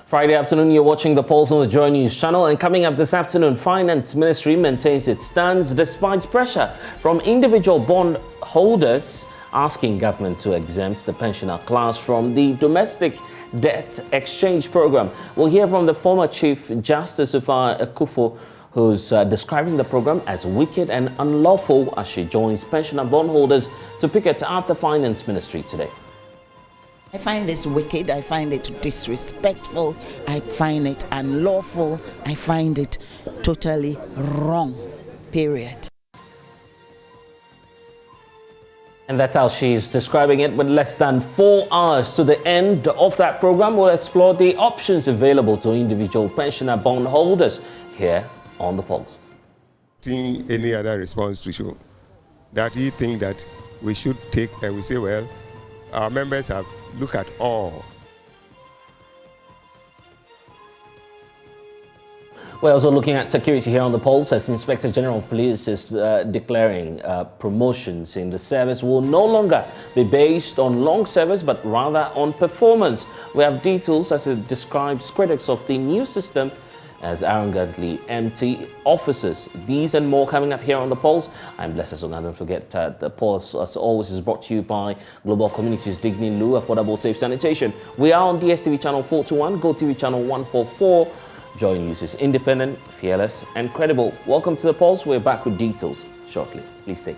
Friday afternoon, you're watching the polls on the JoyNews channel, and coming up this afternoon, Finance Ministry maintains its stance despite pressure from individual bond holders asking government to exempt the pensioner class from the domestic debt exchange program. We'll hear from the former Chief Justice Sogah Akufo, who's describing the program as wicked and unlawful as she joins pensioner bondholders to picket at the Finance Ministry today. I find this wicked, I find it disrespectful, I find it unlawful, I find it totally wrong, period. And that's how she's describing it. With less than 4 hours to the end of that program, we'll explore the options available to individual pensioner bondholders here on the polls. Any other response to show that we think that we should take, and we say, well, our members have looked at all. We're also looking at security here on the polls, as Inspector General of Police is declaring promotions in the service will no longer be based on long service, but rather on performance. We have details as it describes critics of the new system as arrogantly empty offices. These and more coming up here on the polls. I'm blessed Sogah. Don't forget the polls, as always, is brought to you by Global Communities, Dignity Lu, Affordable Safe Sanitation. We are on DSTV channel 421, GoTV channel 144. JoyNews is independent, fearless, and credible. Welcome to the polls. We're back with details shortly. Please stay.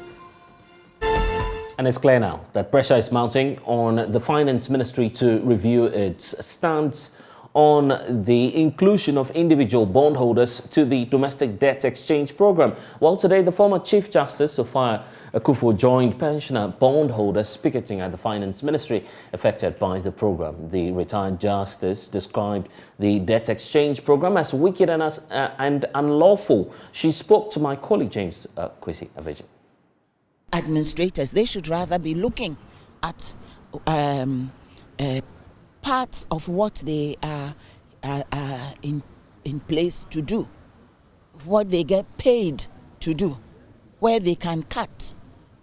And it's clear now that pressure is mounting on the Finance Ministry to review its stance on the inclusion of individual bondholders to the domestic debt exchange program. Well, today, the former Chief Justice, Sogah Akufo, joined pensioner bondholders picketing at the Finance Ministry affected by the program. The retired justice described the debt exchange program as wicked and unlawful. She spoke to my colleague, James Kwesi Aveji. Administrators, they should rather be looking at parts of what they are in place to do, what they get paid to do, where they can cut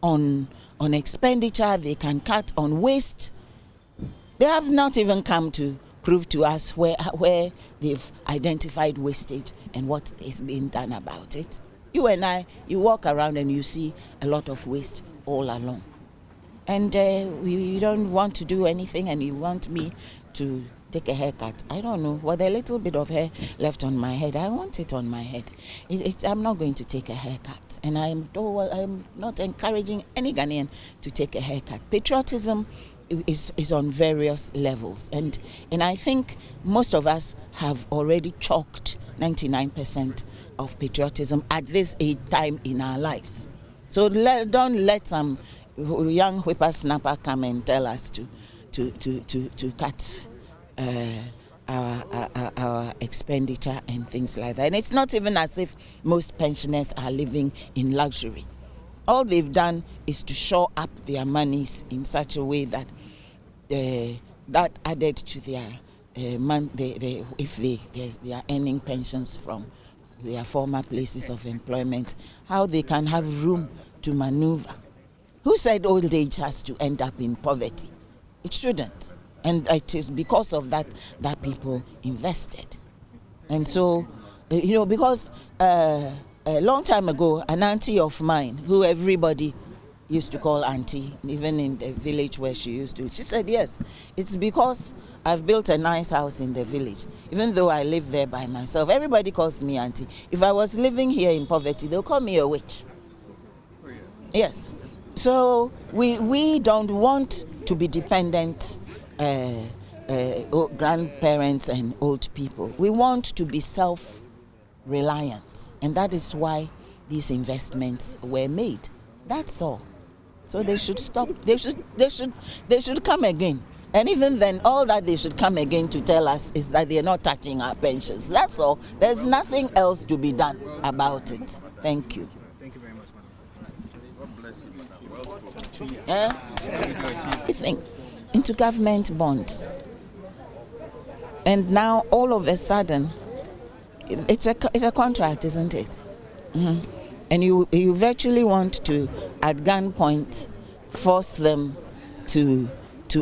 on expenditure, they can cut on waste. They have not even come to prove to us where they've identified wastage and what is being done about it. You and I, you walk around and you see a lot of waste all along. And you don't want to do anything, and you want me to take a haircut. I don't know. With a little bit of hair left on my head, I want it on my head. I'm not going to take a haircut. And I'm not encouraging any Ghanaian to take a haircut. Patriotism is on various levels. And I think most of us have already chalked 99% of patriotism at this time in our lives. So don't let some young whippersnapper come and tell us to cut our expenditure and things like that. And it's not even as if most pensioners are living in luxury. All they've done is to shore up their monies in such a way that that added to their if they are earning pensions from their former places of employment, how they can have room to maneuver. Who said old age has to end up in poverty? It shouldn't. And it is because of that people invested. And so, because a long time ago, an auntie of mine, who everybody used to call auntie, even in the village where she used to, she said, yes, it's because I've built a nice house in the village. Even though I live there by myself, everybody calls me auntie. If I was living here in poverty, they'll call me a witch. Yes. So we don't want to be dependent grandparents and old people. We want to be self-reliant, and that is why these investments were made. That's all. So they should stop. They should come again. And even then, all that they should come again to tell us is that they're not touching our pensions. That's all. There's nothing else to be done about it. Thank you. Thank you very much, madam. I think into government bonds, and now all of a sudden, it's a contract, isn't it? Mm-hmm. And you virtually want to, at gunpoint, force them to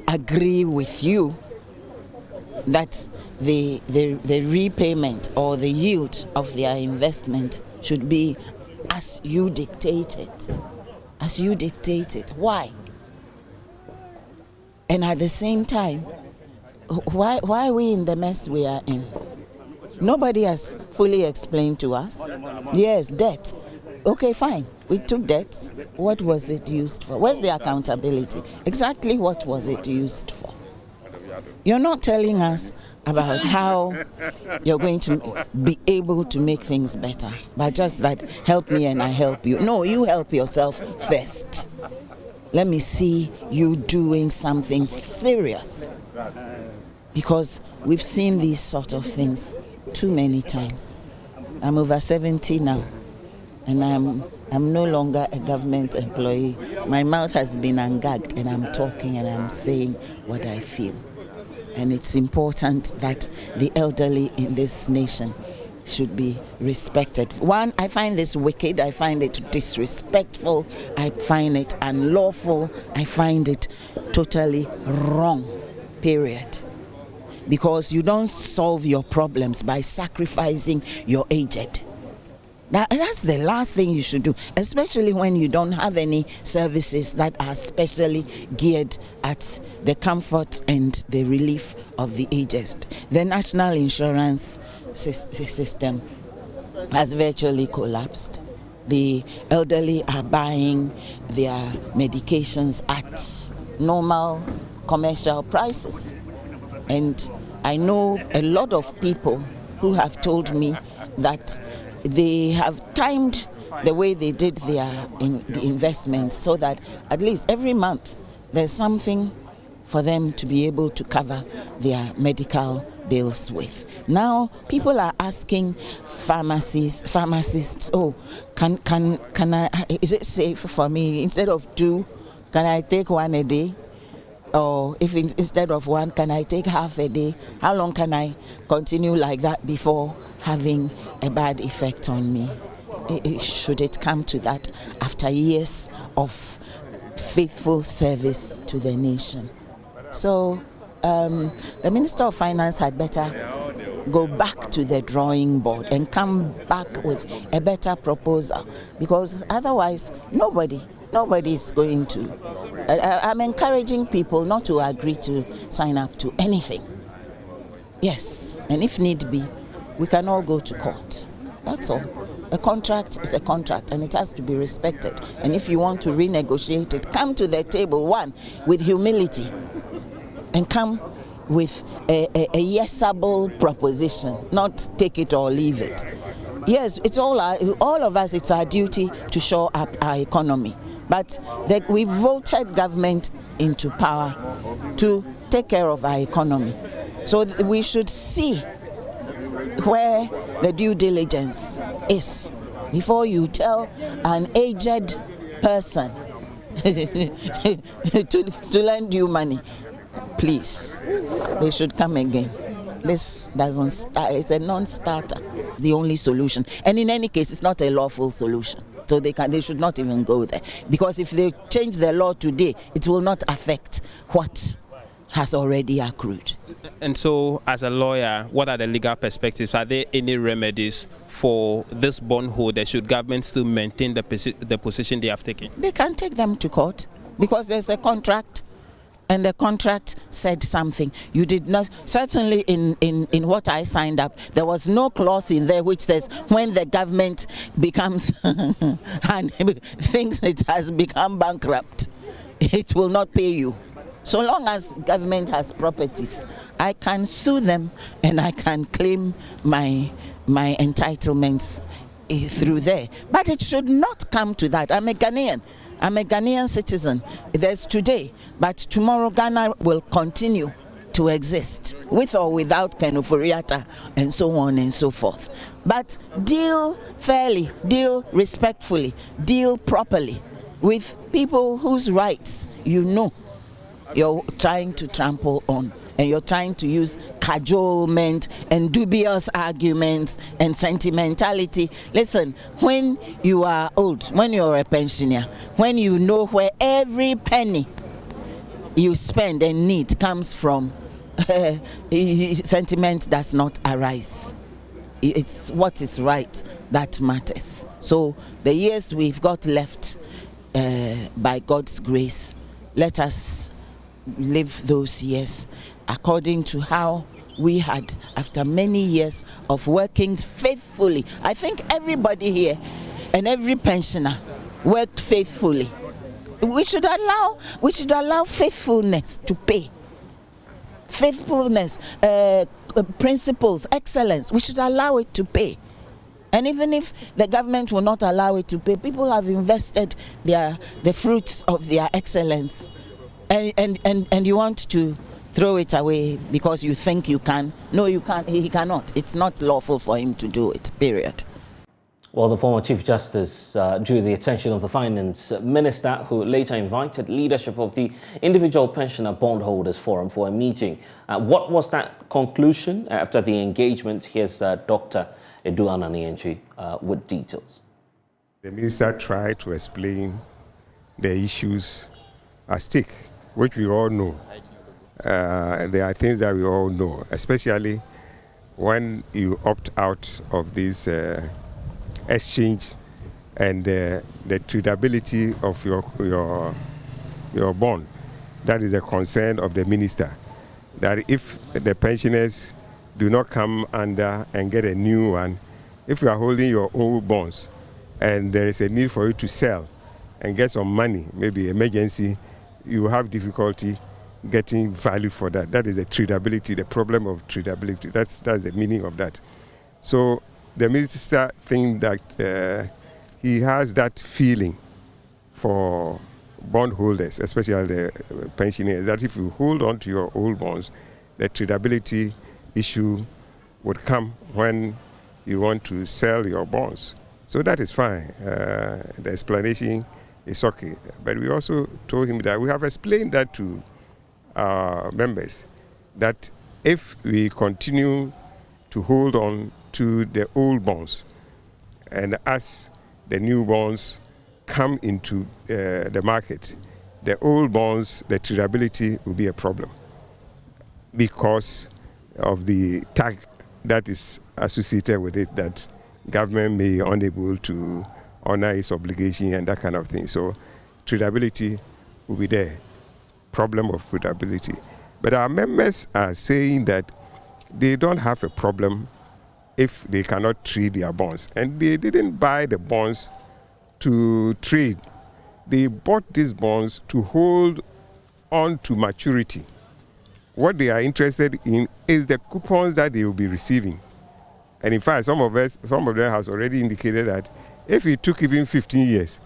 agree with you that the repayment or the yield of their investment should be as you dictated. As you dictated. Why? And at the same time, why are we in the mess we are in? Nobody has fully explained to us. Yes, debt. Okay, fine. We took debts. What was it used for? Where's the accountability? Exactly what was it used for? You're not telling us about how you're going to be able to make things better, but just that help me and I help you. No, you help yourself first. Let me see you doing something serious, because we've seen these sort of things too many times. I'm over 70 now, and I'm no longer a government employee. My mouth has been ungagged, and I'm talking and I'm saying what I feel. And it's important that the elderly in this nation should be respected. One, I find this wicked, I find it disrespectful, I find it unlawful, I find it totally wrong, period. Because you don't solve your problems by sacrificing your aged. That's the last thing you should do, especially when you don't have any services that are specially geared at the comfort and the relief of the aged. The national insurance system has virtually collapsed. The elderly are buying their medications at normal commercial prices. And I know a lot of people who have told me that they have timed the way they did their the investments so that at least every month there's something for them to be able to cover their medical bills with. Now people are asking pharmacists, oh, can I, is it safe for me, instead of 2, can I take 1 a day? Or if instead of 1, can I take half a day? How long can I continue like that before having a bad effect on me? Should it come to that after years of faithful service to the nation? So the Minister of Finance had better go back to the drawing board and come back with a better proposal, because otherwise nobody is going to. I'm encouraging people not to agree to sign up to anything. Yes, and if need be, we can all go to court. That's all. A contract is a contract, and it has to be respected. And if you want to renegotiate it, come to the table, one, with humility, and come with a yesable proposition, not take it or leave it. Yes, it's all of us, it's our duty to shore up our economy. But we voted government into power to take care of our economy. So we should see where the due diligence is before you tell an aged person to lend you money. Please, they should come again. This doesn't start, it's a non-starter. The only solution. And in any case, it's not a lawful solution. So they should not even go there. Because if they change the law today, it will not affect what has already accrued. And so, as a lawyer, what are the legal perspectives? Are there any remedies for this bondholder? Should government still maintain the position they have taken? They can take them to court, because there's a contract. And the contract said something. You did not, certainly in what I signed up, there was no clause in there which says when the government becomes and thinks it has become bankrupt, it will not pay you. So long as government has properties, I can sue them and I can claim my entitlements through there. But it should not come to that. I'm a Ghanaian citizen. There's today, but tomorrow Ghana will continue to exist, with or without Kenufuriata and so on and so forth. But deal fairly, deal respectfully, deal properly with people whose rights you know you're trying to trample on, and you're trying to use cajolement and dubious arguments and sentimentality. Listen, when you are old, when you're a pensioner, when you know where every penny you spend and need comes from sentiment does not arise. It's what is right that matters. So the years we've got left, by God's grace, let us live those years according to how we had, after many years of working faithfully. I think everybody here and every pensioner worked faithfully. We should allow faithfulness to pay. Faithfulness, principles, excellence, we should allow it to pay. And even if the government will not allow it to pay, people have invested the fruits of their excellence, and you want to throw it away because you think you can. No, you can't. He cannot. It's not lawful for him to do it, period. Well, the former Chief Justice drew the attention of the Finance Minister, who later invited leadership of the Individual Pensioner Bondholders Forum for a meeting. What was that conclusion after the engagement? Here's Dr. Edu Ananientri with details. The minister tried to explain the issues at stake, which we all know. There are things that we all know, especially when you opt out of this exchange and the treatability of your bond. That is a concern of the minister, that if the pensioners do not come under and get a new one, if you are holding your old bonds and there is a need for you to sell and get some money, maybe emergency, you have difficulty getting value for that. That is the treatability, the problem of treatability. That's the meaning of that. So the minister thinks that he has that feeling for bondholders, especially the pensioners, that if you hold on to your old bonds, the treatability issue would come when you want to sell your bonds. So that is fine. The explanation is okay. But we also told him that we have explained that to our members, that if we continue to hold on to the old bonds, and as the new bonds come into the market, the old bonds, the treatability will be a problem because of the tag that is associated with it, that government may be unable to honor its obligation and that kind of thing. So treatability will be there, problem of treatability. But our members are saying that they don't have a problem if they cannot trade their bonds. And they didn't buy the bonds to trade. They bought these bonds to hold on to maturity. What they are interested in is the coupons that they will be receiving. And in fact, some of them has already indicated that if he took even 15 years,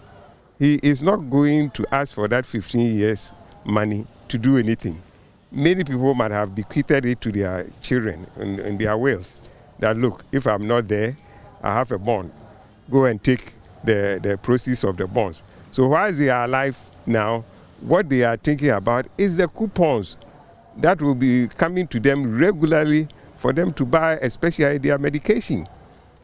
he is not going to ask for that 15 years money to do anything. Many people might have bequeathed it to their children in their wills. That look, if I'm not there, I have a bond. Go and take the proceeds of the bonds. So while they are alive now, what they are thinking about is the coupons that will be coming to them regularly for them to buy, especially their medication.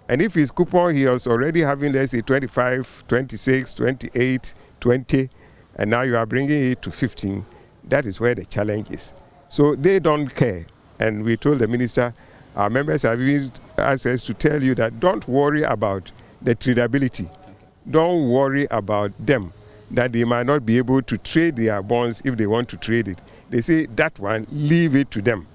And if his coupon, he was already having, let's say, 25, 26, 28, 20, and now you are bringing it to 15, that is where the challenge is. So they don't care. And we told the minister, our members have even asked us to tell you that don't worry about the tradability. Don't worry about them, that they might not be able to trade their bonds if they want to trade it. They say that one, leave it to them.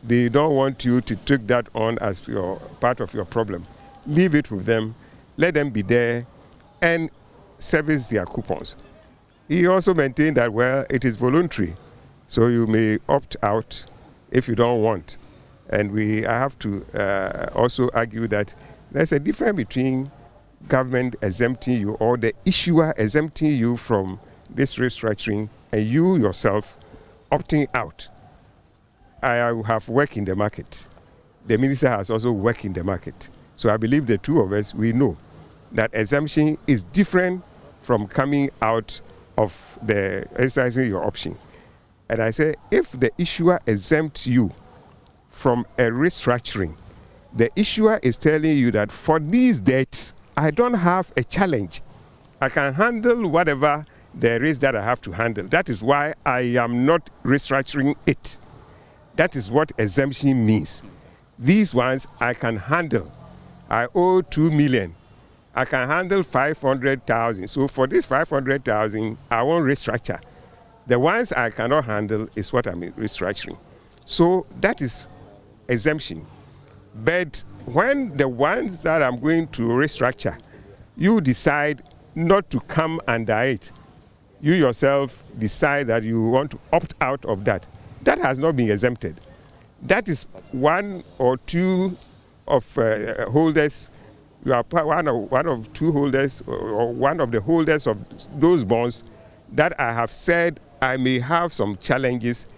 They don't want you to take that on as your part of your problem. Leave it with them. Let them be there and service their coupons. He also maintained that, well, it is voluntary, so you may opt out if you don't want. And I have to also argue that there's a difference between government exempting you or the issuer exempting you from this restructuring and you yourself opting out. I have worked in the market. The minister has also worked in the market. So I believe the two of us, we know that exemption is different from coming out of the exercising your option. And I say, if the issuer exempts you from a restructuring, the issuer is telling you that for these debts, I don't have a challenge. I can handle whatever there is that I have to handle. That is why I am not restructuring it. That is what exemption means. These ones I can handle. I owe 2 million. I can handle 500,000. So for this 500,000, I won't restructure. The ones I cannot handle is what I'm restructuring. So that is exemption. But when the ones that I'm going to restructure, you decide not to come under it, you yourself decide that you want to opt out of that, that has not been exempted. That is one or two of holders. You are one of two holders or one of the holders of those bonds that I have said I may have some challenges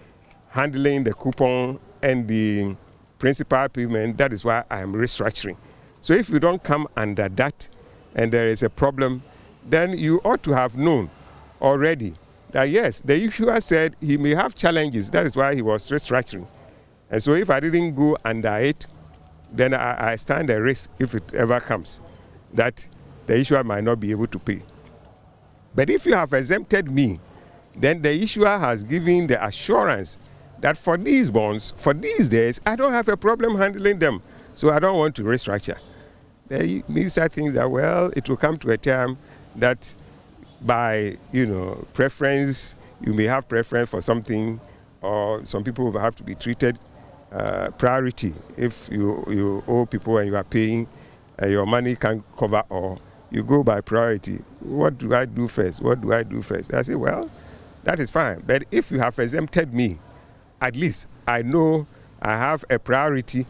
handling the coupon and the principal payment. That is why I am restructuring. So if you don't come under that and there is a problem, then you ought to have known already that yes, the issuer said he may have challenges. That is why he was restructuring. And so if I didn't go under it, then I stand a risk, if it ever comes, that the issuer might not be able to pay. But if you have exempted me, then the issuer has given the assurance that for these bonds, for these days, I don't have a problem handling them, so I don't want to restructure. These are things that, well, it will come to a time that by, preference, you may have preference for something, or some people will have to be treated priority. If you owe people and you are paying, your money can't cover all, you go by priority. What do I do first? What do I do first? I say, well, that is fine. But if you have exempted me, at least I know I have a priority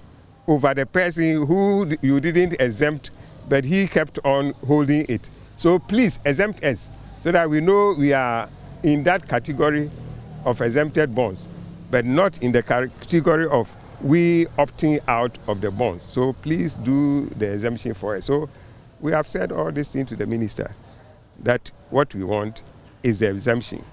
over the person who you didn't exempt, but he kept on holding it. So please exempt us so that we know we are in that category of exempted bonds, but not in the category of we opting out of the bonds. So please do the exemption for us. So we have said all this thing to the minister, that what we want is the exemption.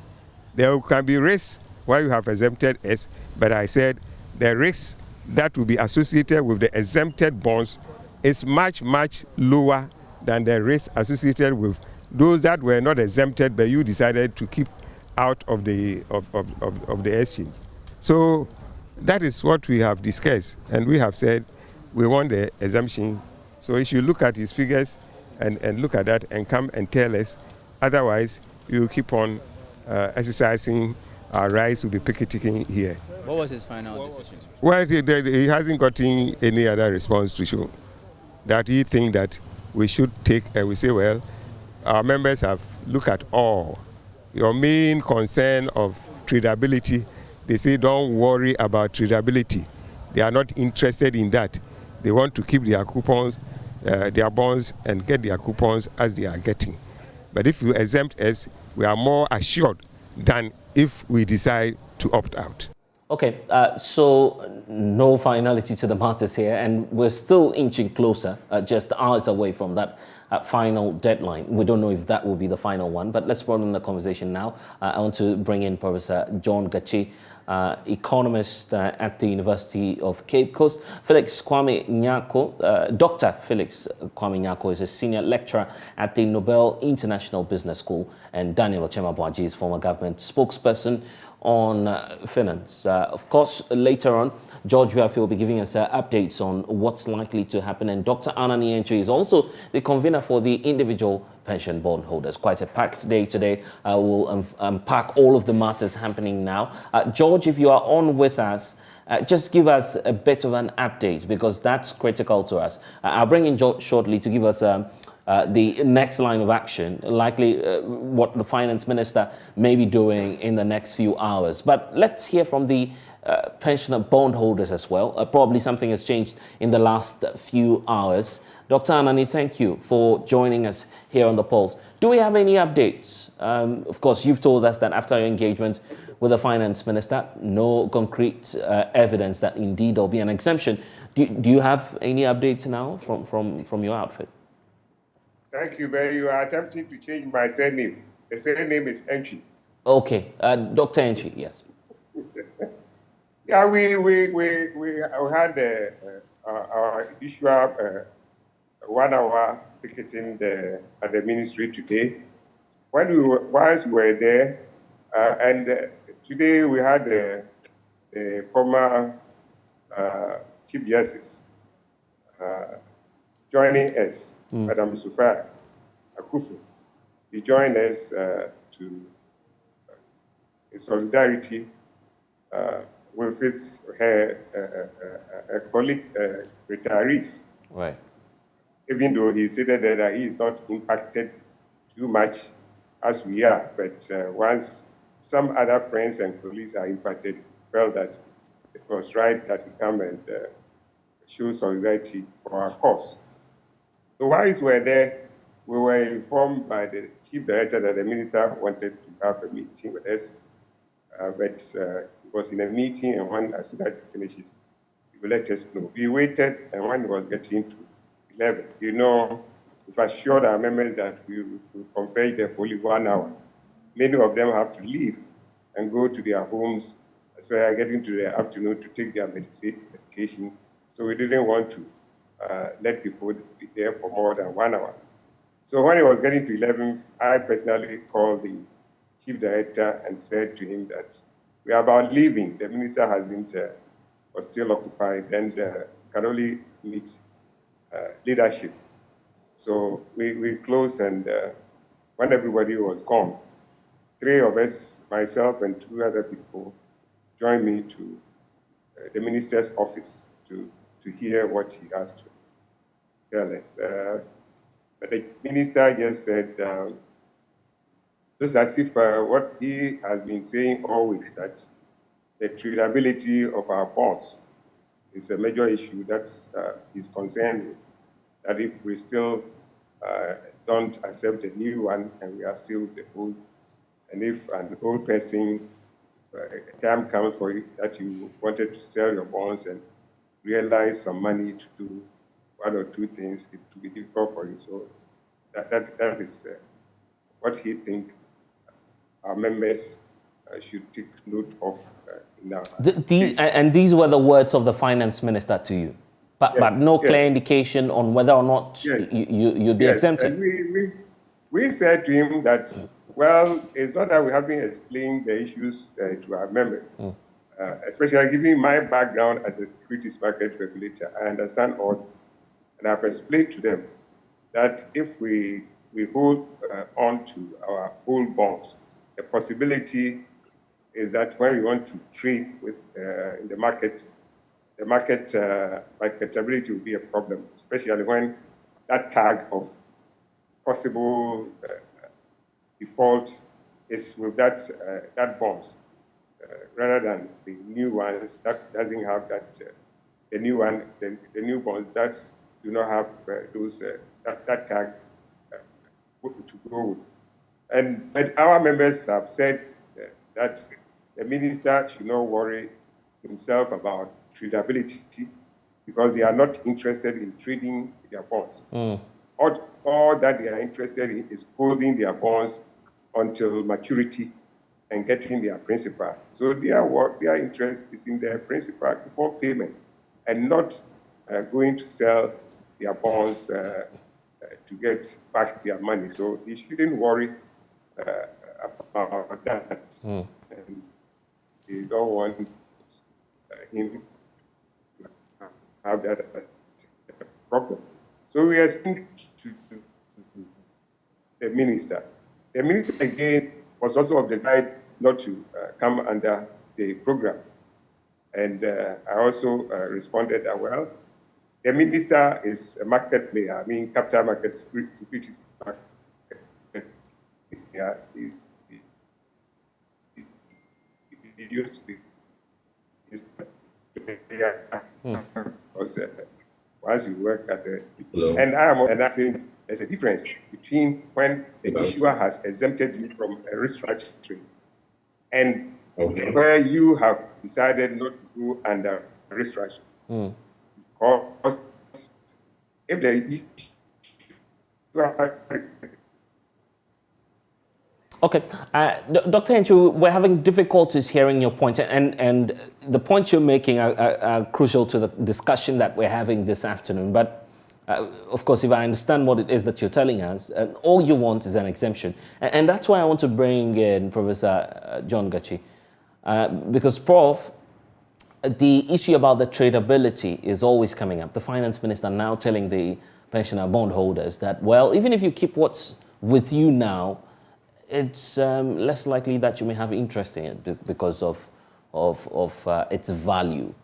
There can be risks why you have exempted us, but I said the risks that will be associated with the exempted bonds is much, much lower than the risk associated with those that were not exempted, but you decided to keep out of the exchange. So that is what we have discussed, and we have said we want the exemption. So you should look at his figures and look at that and come and tell us. Otherwise, you keep on exercising our rights to be picketing here. What was his final decision? Well, he hasn't gotten any other response to show that he thinks that we should take, and we say, well, our members have looked at all. Your main concern of tradability, they say don't worry about tradability. They are not interested in that. They want to keep their coupons, their bonds, and get their coupons as they are getting. But if you exempt us, we are more assured than if we decide to opt out. Okay, so no finality to the matters here, and we're still inching closer, just hours away from that final deadline. We don't know if that will be the final one, but let's broaden the conversation now. I want to bring in Professor John Gachi, economist at the University of Cape Coast. Felix Kwame Nyako, Dr. Felix Kwame Nyako is a senior lecturer at the Nobel International Business School, and Daniel Ochema-Boaji is former government spokesperson on finance. Of course, later on, George Wiafe will be giving us updates on what's likely to happen, and Dr. Anani Entry is also the convener for the individual pension bondholders. Quite a packed day today. We'll unpack all of the matters happening now. George, if you are on with us, just give us a bit of an update, because that's critical to us. I'll bring in George shortly to give us the next line of action, likely what the finance minister may be doing in the next few hours. But let's hear from the pensioner bondholders as well. Probably something has changed in the last few hours. Dr. Anani, thank you for joining us here on The Pulse. Do we have any updates? Of course, you've told us that after your engagement with the finance minister, no concrete evidence that indeed there'll be an exemption. Do you have any updates now from your outfit? Thank you, but you are attempting to change my surname. The surname is Entry. Okay, Dr. Entry, yes. Yeah, we had our issuer 1 hour picketing at the ministry today. Once we were there, and today we had the former Chief Justice joining us, Madam Sogah Akufu. He joined us to in solidarity with her colleague retirees. Right. Even though he stated that he is not impacted too much as we are, but once some other friends and colleagues are impacted, felt that it was right that we come and show solidarity for our cause. So whilst we were there, we were informed by the chief director that the minister wanted to have a meeting with us, but it was in a meeting, and as soon as it finishes, he will let us know. We waited, and when it was getting to 11, we've assured our members that we will convey there for only 1 hour. Many of them have to leave and go to their homes, especially getting to the afternoon to take their medication. So we didn't want to let people be there for more than 1 hour. So when it was getting to 11, I personally called the chief director and said to him that we are about leaving. The minister was still occupied and can only meet leadership. So we closed, and when everybody was gone, 3 of us, myself and 2 other people, joined me to the minister's office to hear what he has to tell us. But the minister just said, just as if what he has been saying always, that the tradability of our bonds is a major issue that he's concerned with. That if we still don't accept the new one and we are still the old, and if an old person, a time comes for it that you wanted to sell your bonds and realize some money to do 1 or 2 things, it will be difficult for you. So that is what he thinks our members should take note of in our and these were the words of the finance minister to you, but no clear indication on whether or not you'd be exempted. And we said to him that, well, it's not that we haven't explained the issues to our members. Especially given my background as a securities market regulator, I understand all this. And I've explained to them that if we hold on to our old bonds, the possibility is that when we want to trade with in the market marketability will be a problem, especially when that tag of possible default is with that bonds, rather than the new ones that doesn't have that. The new bonds that do not have those that tag to go with. But our members have said that the minister should not worry himself about tradability because they are not interested in trading their bonds. All that they are interested in is holding their bonds until maturity and getting their principal. So their interest is in their principal before payment and not going to sell their bonds to get back their money. So he shouldn't worry about that. And they don't want him to have that as a problem. So we are speaking to the minister. The minister, again, was also of the guide not to come under the program. And I also responded that, well, the minister is a market player. I mean, capital market securities market. Yeah, it used to be. Once you work at the, and I'm saying there's a difference between when the issuer has exempted you from a restructuring and where you have decided not to go under restructuring. Because if the Okay, Dr. Henchu, we're having difficulties hearing your point, and the points you're making are crucial to the discussion that we're having this afternoon. But of course, if I understand what it is that you're telling us, all you want is an exemption. And that's why I want to bring in Professor John Gachi, because Prof, the issue about the tradability is always coming up. The finance minister now telling the pensioner bondholders that, well, even if you keep what's with you now, it's less likely that you may have interest in it because of its value.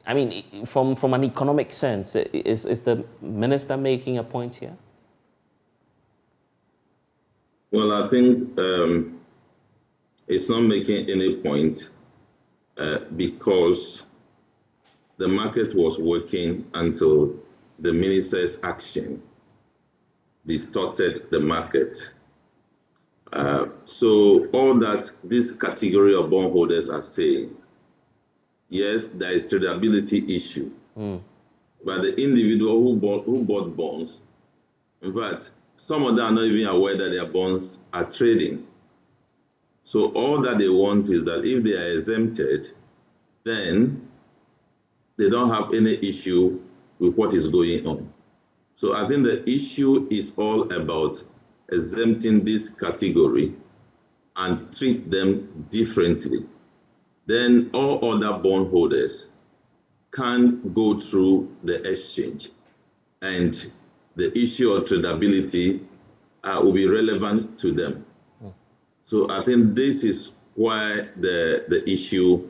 I mean, from an economic sense, is the minister making a point here? Well, I think it's not making any point because the market was working until the minister's action distorted the market. So all that this category of bondholders are saying, yes, there is tradability issue, but the individual who bought bonds, in fact, some of them are not even aware that their bonds are trading. So all that they want is that if they are exempted, then they don't have any issue with what is going on. So I think the issue is all about exempting this category and treat them differently. Then all other bondholders can go through the exchange, and the issue of tradability will be relevant to them. So I think this is why the issue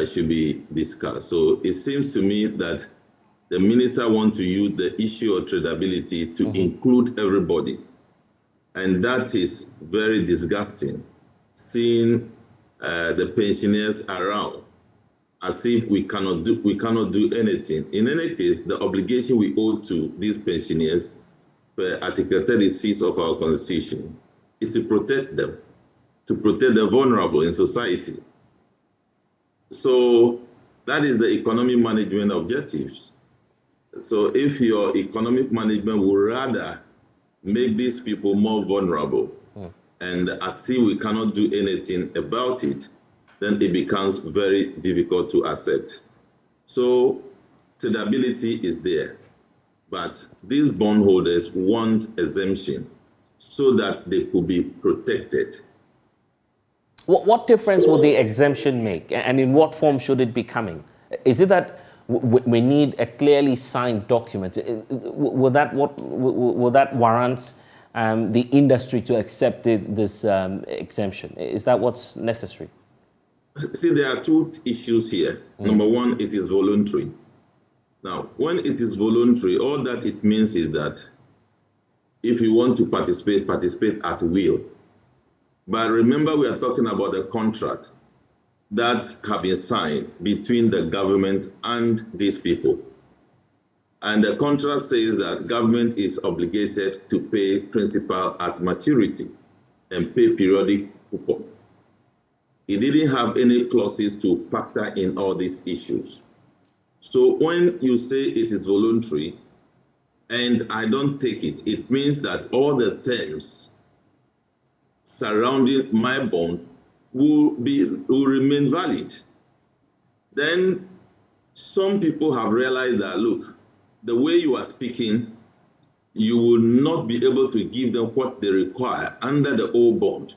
should be discussed. So it seems to me that the minister wants to use the issue of tradability to include everybody. And that is very disgusting, seeing the pensioners around as if we cannot do anything. In any case, the obligation we owe to these pensioners per Article 36 of our Constitution is to protect them, to protect the vulnerable in society. So that is the economic management objectives. So if your economic management would rather make these people more vulnerable, and as if we cannot do anything about it, then it becomes very difficult to accept. So tradability is there, but these bondholders want exemption so that they could be protected. What difference will the exemption make, and in what form should it be coming? Is it that we need a clearly signed document? Will that warrant the industry to accept this exemption? Is that what's necessary? See, there are two issues here. Number one, it is voluntary. Now, when it is voluntary, all that it means is that if you want to participate, participate at will. But remember, we are talking about a contract that have been signed between the government and these people. And the contract says that government is obligated to pay principal at maturity and pay periodic coupon. It didn't have any clauses to factor in all these issues. So when you say it is voluntary and I don't take it, it means that all the terms surrounding my bond will remain valid. Then some people have realized that, look, the way you are speaking, you will not be able to give them what they require under the old bond.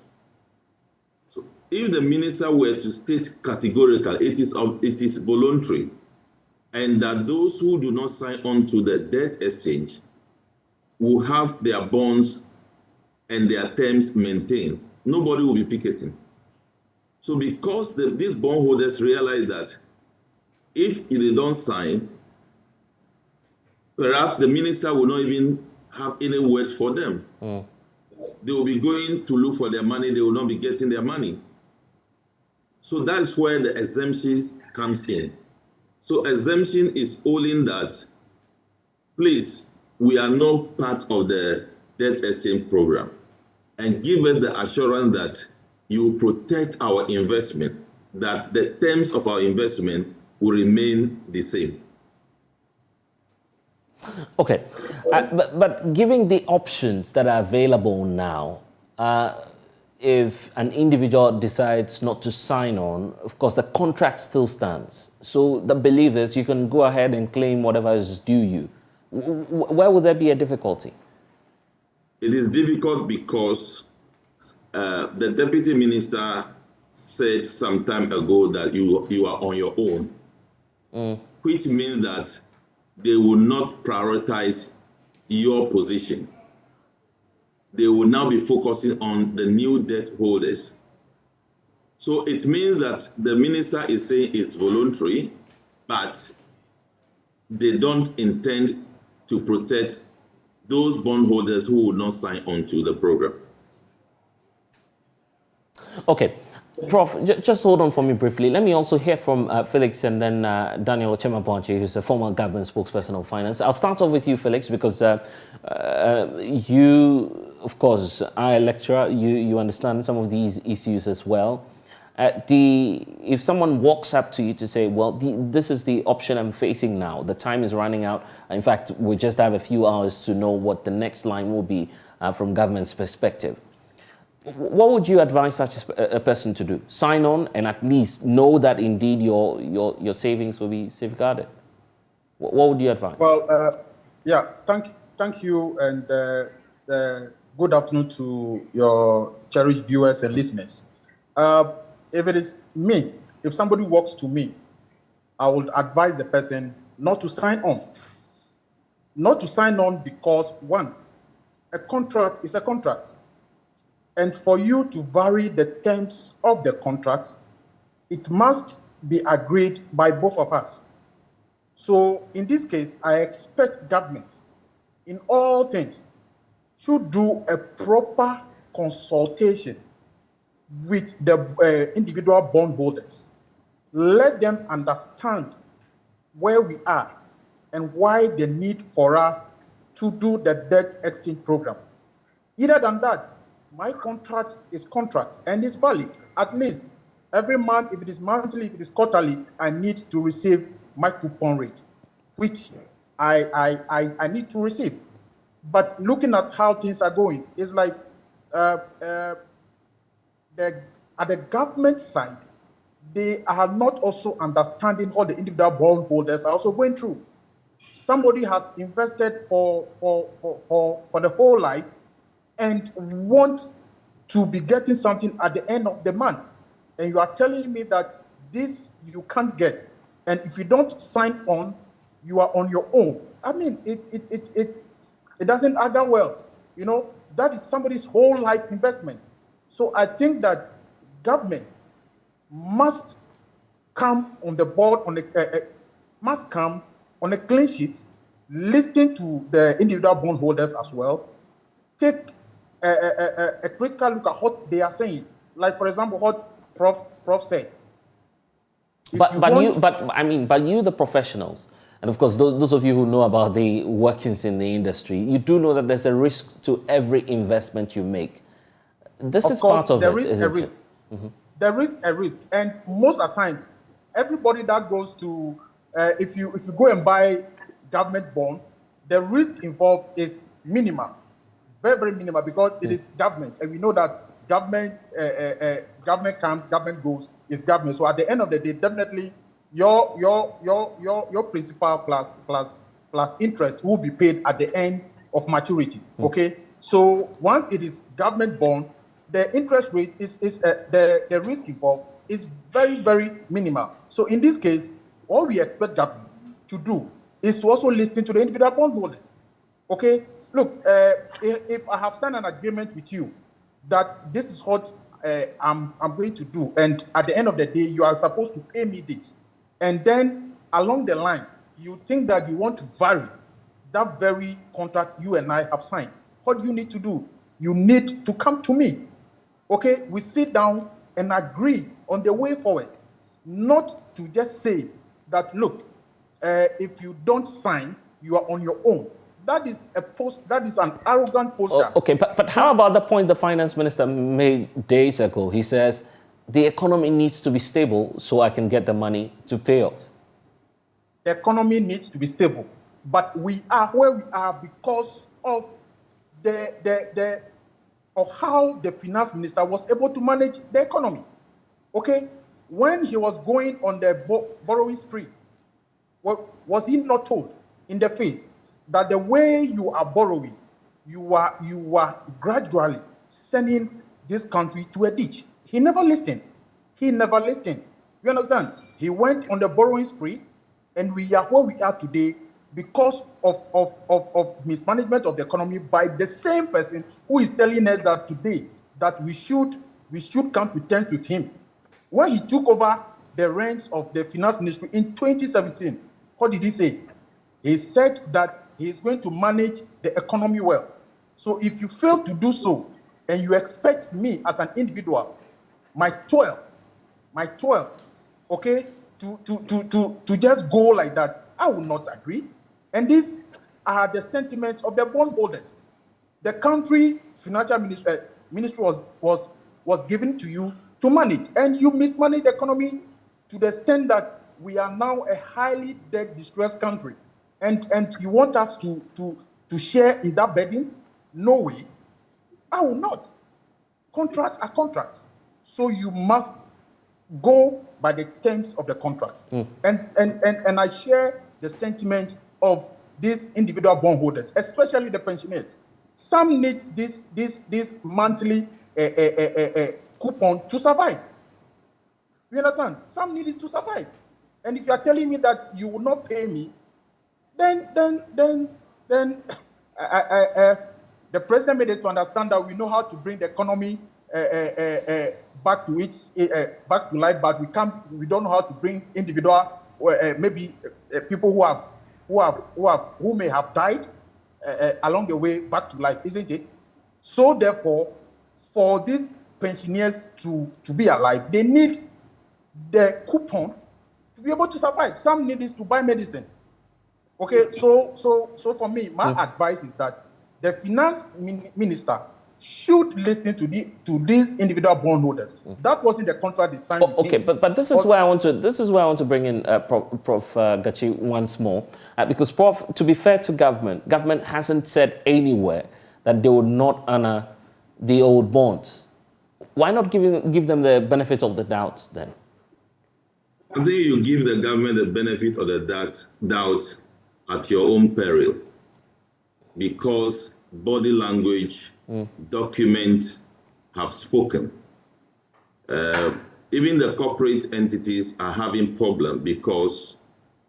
So if the minister were to state categorically it is voluntary, and that those who do not sign on to the debt exchange will have their bonds and their terms maintained, nobody will be picketing. So because these bondholders realize that if they don't sign, perhaps the minister will not even have any words for them. They will be going to look for their money, they will not be getting their money. So that's where the exemptions comes in. So exemption is only that, please, we are not part of the debt exchange program, and give us the assurance that you protect our investment, that the terms of our investment will remain the same. Okay, but given the options that are available now, if an individual decides not to sign on, of course, the contract still stands. So the believers, you can go ahead and claim whatever is due you. Where would there be a difficulty? It is difficult because the deputy minister said some time ago that you are on your own, which means that they will not prioritize your position. They will now be focusing on the new debt holders. So it means that the minister is saying it's voluntary, but they don't intend to protect those bondholders who will not sign on to the program. Okay. Prof, just hold on for me briefly. Let me also hear from Felix and then Daniel Ochemabonchi, who's a former government spokesperson of finance. I'll start off with you, Felix, because you, of course, are a lecturer. You understand some of these issues as well. If someone walks up to you to say, well, this is the option I'm facing now, the time is running out. In fact, we just have a few hours to know what the next line will be from government's perspective. What would you advise such a person to do? Sign on and at least know that indeed your savings will be safeguarded. What would you advise? Well, yeah, thank you, and good afternoon to your cherished viewers and listeners. If it is me, if somebody walks to me, I would advise the person not to sign on. Not to sign on because, one, a contract is a contract. And for you to vary the terms of the contract, it must be agreed by both of us. So in this case, I expect government, in all things, should do a proper consultation with the individual bondholders. Let them understand where we are and why the need for us to do the debt exchange program. Either than that, my contract is contract and is valid. At least every month, if it is monthly, if it is quarterly, I need to receive my coupon rate, which I need to receive. But looking at how things are going, it's like at the government side, they are not also understanding what the individual bondholders are also going through. Somebody has invested for the whole life and want to be getting something at the end of the month. And you are telling me that this you can't get. And if you don't sign on, you are on your own. I mean, it doesn't add up well. You know, that is somebody's whole life investment. So I think that government must come on the board, must come on a clean sheet, listen to the individual bondholders as well, take a critical look at what they are saying. Like, for example, what Prof said. But you, the professionals, and of course, those of you who know about the workings in the industry, you do know that there's a risk to every investment you make. This is part of it, isn't it? Mm-hmm. There is a risk, and most of the times, everybody that goes to, if you go and buy government bond, the risk involved is minimal. Very, very minimal, because it is government, and we know that government comes, government goes, is government. So at the end of the day, definitely your principal plus interest will be paid at the end of maturity. Okay, so once it is government bond, the interest rate is the risk involved is very, very minimal. So in this case, all we expect government to do is to also listen to the individual bondholders. Okay. Look, if I have signed an agreement with you that this is what I'm going to do, and at the end of the day, you are supposed to pay me this, and then along the line, you think that you want to vary that very contract you and I have signed, what do you need to do? You need to come to me. Okay, we sit down and agree on the way forward, not to just say that, look, if you don't sign, you are on your own. That is an arrogant poster. Okay, but how about the point the finance minister made days ago? He says the economy needs to be stable so I can get the money to pay off. The economy needs to be stable, but we are where we are because of of how the finance minister was able to manage the economy. Okay, when he was going on the borrowing spree, was he not told in the face that the way you are borrowing, you are gradually sending this country to a ditch? He never listened. He never listened. You understand? He went on the borrowing spree, and we are where we are today because of mismanagement of the economy by the same person who is telling us that today that we should come to terms with him. When he took over the reins of the finance ministry in 2017, what did he say? He said that he is going to manage the economy well. So if you fail to do so, and you expect me as an individual, my 12, okay, to just go like that, I will not agree. And these are the sentiments of the bondholders. The country financial ministry was given to you to manage, and you mismanage the economy to the extent that we are now a highly debt distressed country. And you want us to share in that burden? No way. I will not. Contracts are contracts. So you must go by the terms of the contract. And I share the sentiment of these individual bondholders, especially the pensioners. Some need this monthly coupon to survive. You understand? Some need it to survive. And if you are telling me that you will not pay me, then the president made it to understand that we know how to bring the economy back to life, but we don't know how to bring individual maybe people who may have died along the way back to life, isn't it? So therefore, for these pensioners to be alive, they need the coupon to be able to survive. Some need this to buy medicine. Okay, so for me, my advice is that the finance minister should listen to these individual bondholders. That wasn't the contract they signed. Okay, but this is where I want to bring in Prof. Gachi once more, because Prof, to be fair to government hasn't said anywhere that they would not honor the old bonds. Why not give them the benefit of the doubt then? I think you give the government the benefit of the doubt at your own peril, because body language, documents have spoken. Even the corporate entities are having problem because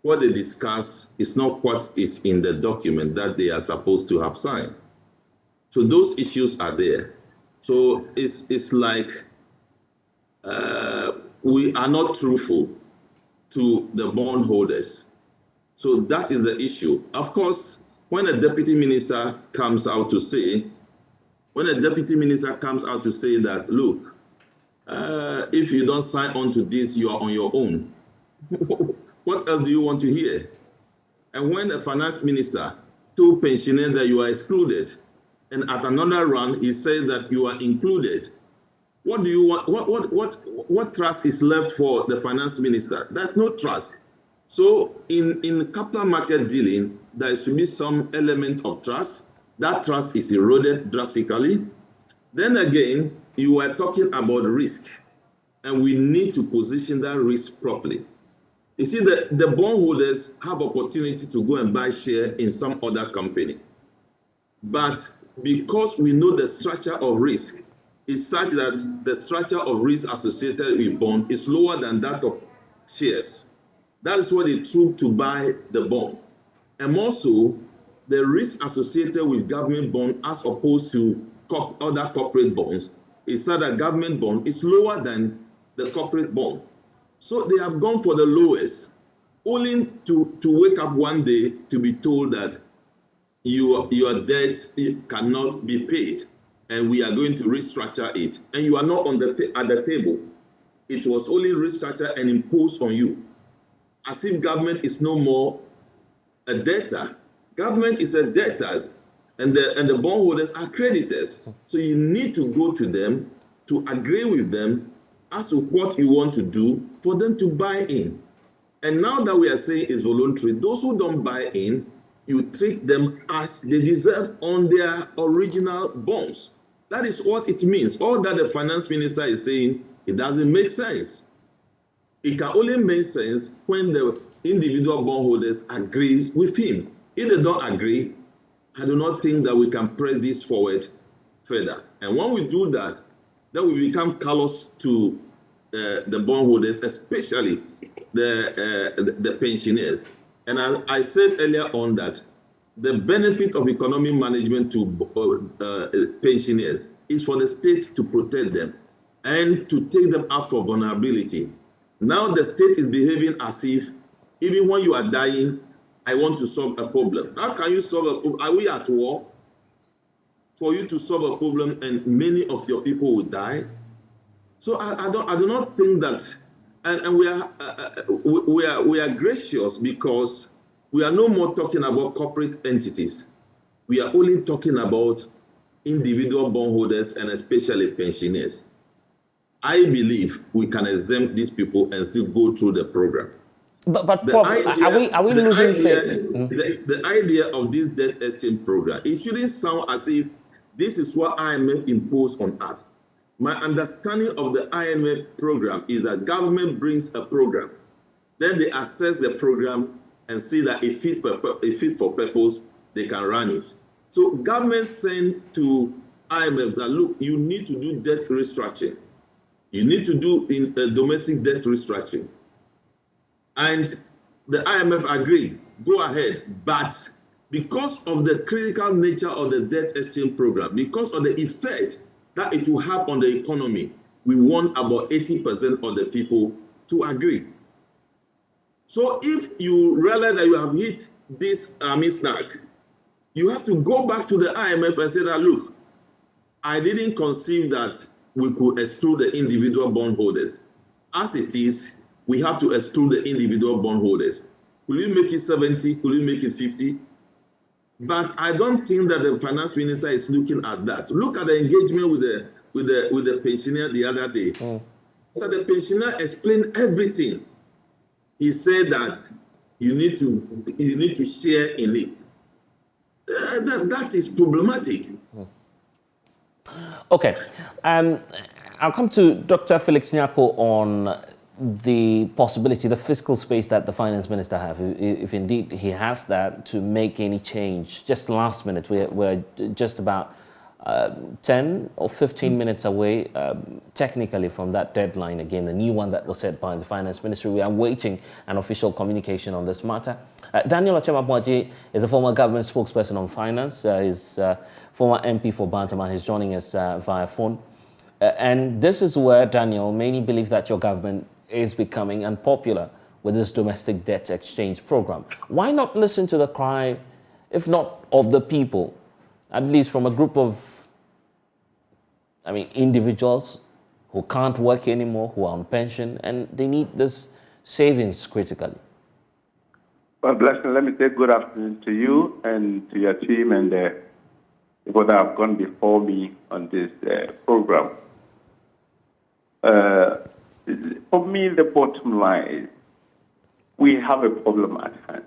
what they discuss is not what is in the document that they are supposed to have signed. So those issues are there. So it's like we are not truthful to the bondholders. So that is the issue. Of course, when a deputy minister comes out to say, that, look, if you don't sign on to this, you are on your own. What else do you want to hear? And when a finance minister told pensioners that you are excluded, and at another round he said that you are included, what do you want? What trust is left for the finance minister? There's no trust. So in capital market dealing, there should be some element of trust. That trust is eroded drastically. Then again, you were talking about risk, and we need to position that risk properly. You see, the bondholders have opportunity to go and buy share in some other company. But because we know the structure of risk is such that the structure of risk associated with bond is lower than that of shares. That is what they took to buy the bond. And also, the risk associated with government bond as opposed to other corporate bonds is that a government bond is lower than the corporate bond. So they have gone for the lowest, only to wake up one day to be told that your debt cannot be paid and we are going to restructure it. And you are not at the table. It was only restructured and imposed on you. As if government is no more a debtor. Government is a debtor, and the bondholders are creditors. So you need to go to them to agree with them as to what you want to do for them to buy in. And now that we are saying it's voluntary, those who don't buy in, you treat them as they deserve on their original bonds. That is what it means. All that the finance minister is saying, it doesn't make sense. It can only make sense when the individual bondholders agrees with him. If they don't agree, I do not think that we can press this forward further. And when we do that, then we become callous to the bondholders, especially the pensioners. And I said earlier on that the benefit of economic management to pensioners is for the state to protect them and to take them out of vulnerability. Now the state is behaving as if even when you are dying, I want to solve a problem. How can you solve a problem? Are we at war? For you to solve a problem and many of your people will die? So I do not think that, and we are gracious because we are no more talking about corporate entities. We are only talking about individual bondholders and especially pensioners. I believe we can exempt these people and still go through the program. But Prof, are we losing faith? The idea of this debt exchange program, it shouldn't sound as if this is what IMF imposed on us. My understanding of the IMF program is that government brings a program, then they assess the program and see that it fit for purpose, they can run it. So government sent to IMF that, look, you need to do debt restructuring. You need to do domestic debt restructuring. And the IMF agreed, go ahead. But because of the critical nature of the debt exchange program, because of the effect that it will have on the economy, we want about 80% of the people to agree. So if you realize that you have hit this snag, you have to go back to the IMF and say that, look, I didn't conceive that we could exclude the individual bondholders. As it is, we have to exclude the individual bondholders. Will you make it 70? Will you make it 50? But I don't think that the finance minister is looking at that. Look at the engagement with the pensioner the other day. So the pensioner explained everything. He said that you need to share in it. That is problematic. Okay, I'll come to Dr. Felix Nyako on the possibility, the fiscal space that the finance minister have, if indeed he has that, to make any change. Just last minute, we're just about 10 or 15 minutes away, technically, from that deadline again, the new one that was set by the finance ministry. We are waiting an official communication on this matter. Daniel Achema-Boaji is a former government spokesperson on finance. He's former MP for Bantama. He's joining us via phone. And this is where, Daniel, many believe that your government is becoming unpopular with this domestic debt exchange program. Why not listen to the cry, if not of the people, at least from a group of, individuals who can't work anymore, who are on pension, and they need this savings critically? Well, Blessing, let me say good afternoon to you and to your team and the people that have gone before me on this program. For me, the bottom line is we have a problem at hand.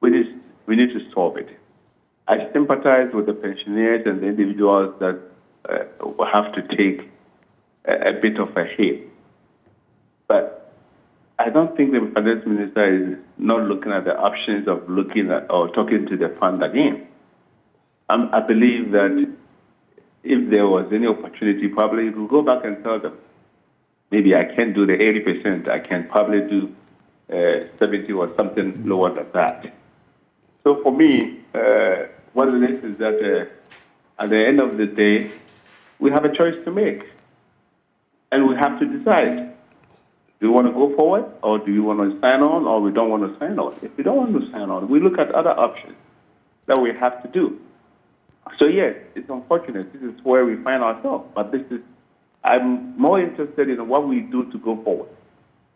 We need to solve it. I sympathize with the pensioners and the individuals that will have to take a bit of a hit. But I don't think the finance minister is not looking at the options of looking at or talking to the fund again. I believe that if there was any opportunity, probably you could go back and tell them, maybe I can't do the 80%, I can probably do 70 or something lower than that. So for me, what it is that at the end of the day, we have a choice to make. And we have to decide, do you want to go forward or do you want to sign on or we don't want to sign on? If we don't want to sign on, we look at other options that we have to do. So yes, it's unfortunate. This is where we find ourselves, but I'm more interested in what we do to go forward.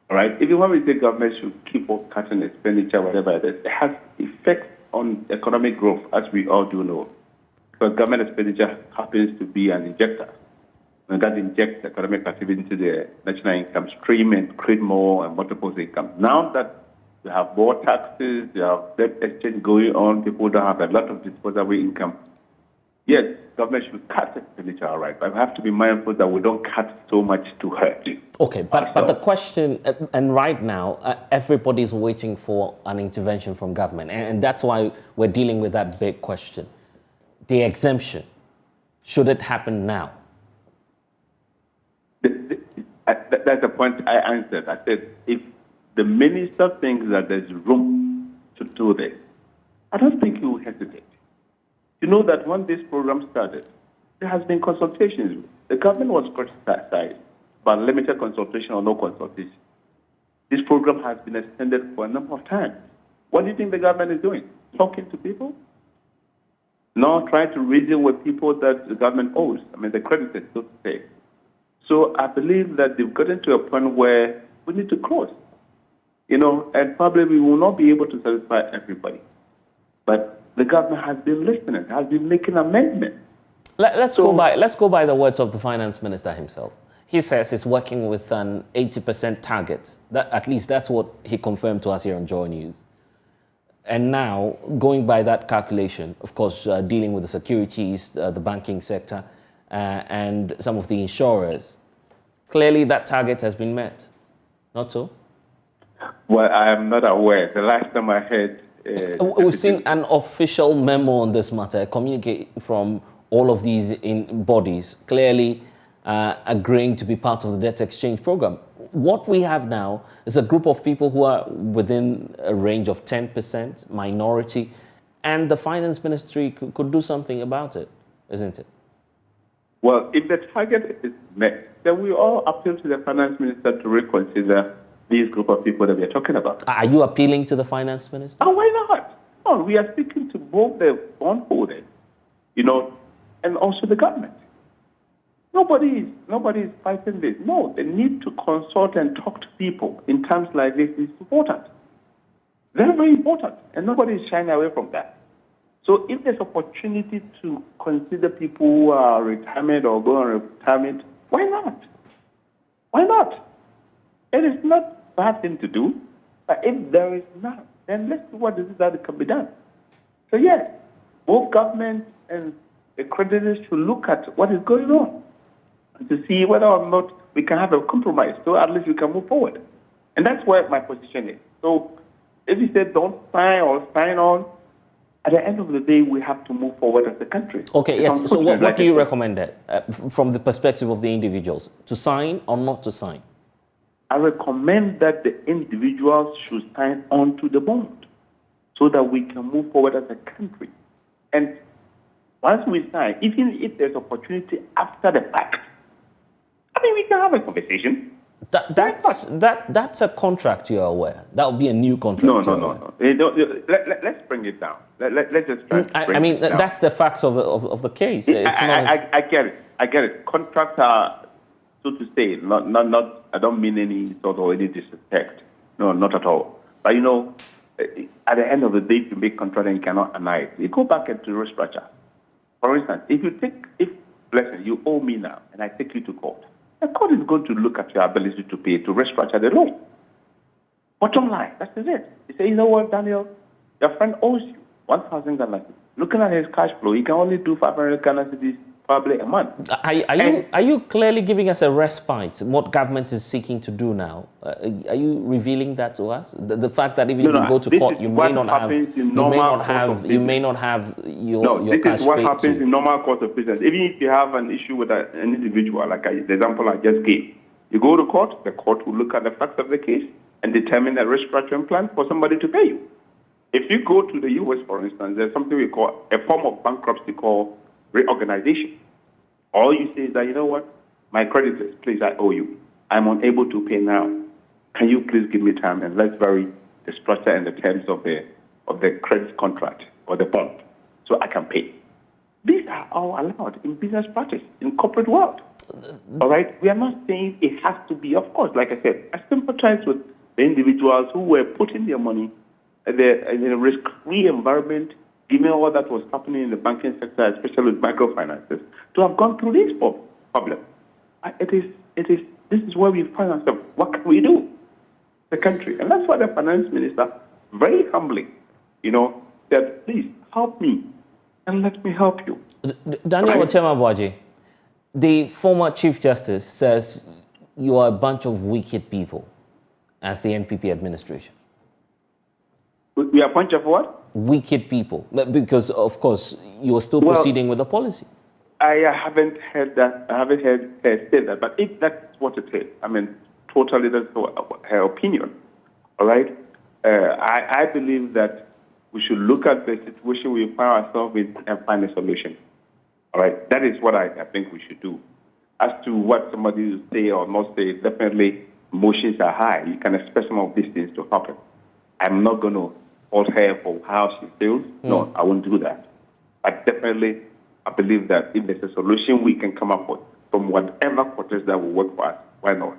All right? Even when we say government should keep on cutting expenditure, whatever it is, it has effects on economic growth, as we all do know. Because government expenditure happens to be an injector. And that injects economic activity into the national income stream and create more and multiple income. Now that you have more taxes, you have debt exchange going on, people don't have a lot of disposable income. Yes, government should cut expenditure, all right, but we have to be mindful that we don't cut so much to hurt. Okay, but the question, and right now, everybody's waiting for an intervention from government, and that's why we're dealing with that big question. The exemption, should it happen now? That's the point I answered. I said, if the minister thinks that there's room to do this, I don't think he will hesitate. You know that when this program started, there has been consultations. The government was criticized, but limited consultation or no consultation. This program has been extended for a number of times. What do you think the government is doing? Talking to people? No, trying to reason with people that the government owes. I mean, the creditors, so to say. So I believe that they've gotten to a point where we need to close. You know, and probably we will not be able to satisfy everybody. But the government has been listening, has been making amendments. Let's go by the words of the finance minister himself. He says he's working with an 80% target. At least that's what he confirmed to us here on JoyNews. And now, going by that calculation, of course, dealing with the securities, the banking sector, and some of the insurers, clearly that target has been met. Not so? Well, I am not aware. The last time I heard... We've seen an official memo on this matter, a communique from all of these bodies, clearly agreeing to be part of the debt exchange program. What we have now is a group of people who are within a range of 10% minority, and the finance ministry could do something about it, isn't it? Well, if the target is met, then we all appeal to the finance minister to reconsider these group of people that we are talking about. Are you appealing to the finance minister? Oh, why not? No, we are speaking to both the bondholders, you know, and also the government. Nobody is fighting this. No, the need to consult and talk to people in times like this is important. Very, very important, and nobody is shying away from that. So if there's opportunity to consider people who are retirement or going on retirement, why not? Why not? It is not a bad thing to do, but if there is not, then let's see what is it that can be done. So yes, both government and the creditors should look at what is going on to see whether or not we can have a compromise, so at least we can move forward. And that's where my position is. So if you say don't sign or sign on, at the end of the day, we have to move forward as a country. Okay, yes. So what do you recommend from the perspective of the individuals? To sign or not to sign? I recommend that the individuals should sign on to the bond so that we can move forward as a country. And once we sign, even if there's opportunity after the fact, I mean, we can have a conversation. That's a contract, you're aware. That would be a new contract. No. Let's bring it down. Let's just try to bring it down. That's the facts of the case. I get it. Contracts are, so to say, not. I don't mean any sort of any disrespect. No, not at all. But you know, at the end of the day, if you make contract and you cannot annul it, you go back into restructure. For instance, if listen, you owe me now, and I take you to court. The court is going to look at your ability to pay to restructure the loan. Bottom line, that's it. You say, you know what, Daniel, your friend owes you 1,000 Ghana cedis. Looking at his cash flow, he can only do 500 Ghana cedis probably a month. Are you clearly giving us a respite? What government is seeking to do now? Are you revealing that to us? The fact that even if you go to court, you may not have your cash. This is what happens in normal course of business. Even if you have an issue with an individual, like the example I just gave, you go to court, the court will look at the facts of the case and determine a restructuring plan for somebody to pay you. If you go to the U.S., for instance, there's something we call a form of bankruptcy called reorganization. All you say is that, you know what, my creditors, please, I owe you. I'm unable to pay now. Can you please give me time and let's vary the structure and the terms of the credit contract or the bond so I can pay. These are all allowed in business practice, in corporate world. All right? We are not saying it has to be, of course, like I said, I sympathize with the individuals who were putting their money in a risk-free environment, given all that was happening in the banking sector, especially with microfinances, to have gone through this problem. This is where we find ourselves. What can we do? The country. And that's why the finance minister, very humbly, said, please help me and let me help you. Daniel Ochema-Boaji, the former Chief Justice says you are a bunch of wicked people as the NPP administration. We are a bunch of what? Wicked people, because of course you are still proceeding with the policy. I haven't heard that. I haven't heard her say that. But if that's what it is, I mean, totally that's her opinion. All right. I believe that we should look at the situation we find ourselves in and find a solution. All right. That is what I think we should do. As to what somebody will say or not say, definitely emotions are high. You can expect some of these things to happen. I'm not going to fault her for how she feels. No, I won't do that. But definitely, I believe that if there's a solution we can come up with from whatever quarters that will work for us, why not?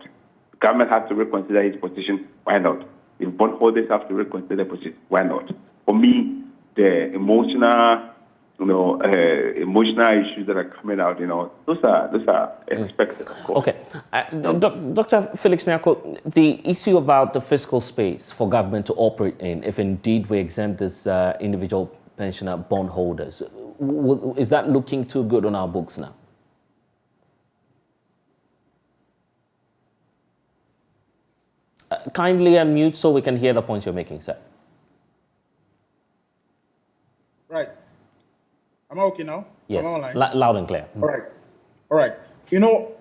The government has to reconsider its position, why not? If bondholders have to reconsider their position, why not? For me, the emotional issues that are coming out, those are expected, of course. Okay. Dr. Felix Nyako, the issue about the fiscal space for government to operate in, if indeed we exempt this individual pensioner bondholders, is that looking too good on our books now? Kindly unmute so we can hear the points you're making, sir. Right. Am I okay now? Yes, loud and clear. All right. All right. In all,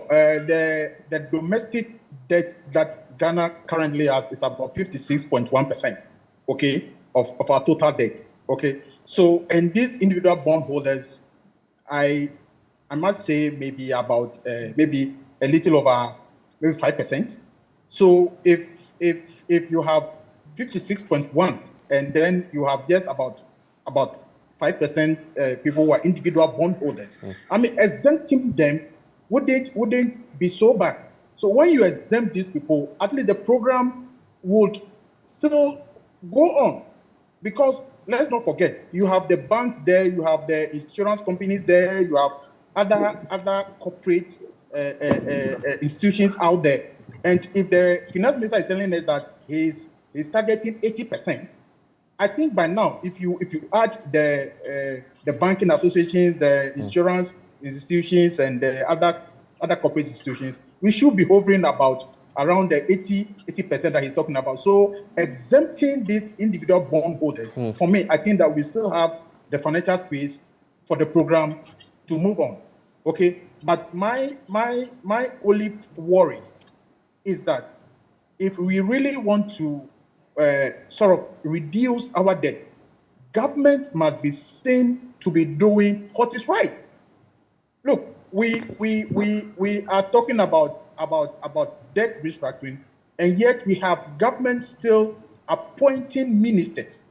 the domestic debt that Ghana currently has is about 56.1%, okay, of our total debt, okay? So, and these individual bondholders, I must say maybe about, maybe a little over, maybe 5%. So if you have 56.1 and then you have just about 5% people who are individual bondholders, I mean, exempting them wouldn't be so bad. So when you exempt these people, at least the program would still go on, because let's not forget, you have the banks there, you have the insurance companies there, you have other corporate institutions out there. And if the finance minister is telling us that he's targeting 80%, I think by now, if you add the banking associations, the insurance institutions, and the other corporate institutions, we should be hovering around the 80% that he's talking about. So exempting these individual bondholders, for me, I think that we still have the financial space for the program to move on. Okay, but my only worry is that if we really want to sort of reduce our debt, government must be seen to be doing what is right. Look, we are talking about debt restructuring, and yet we have government still appointing ministers.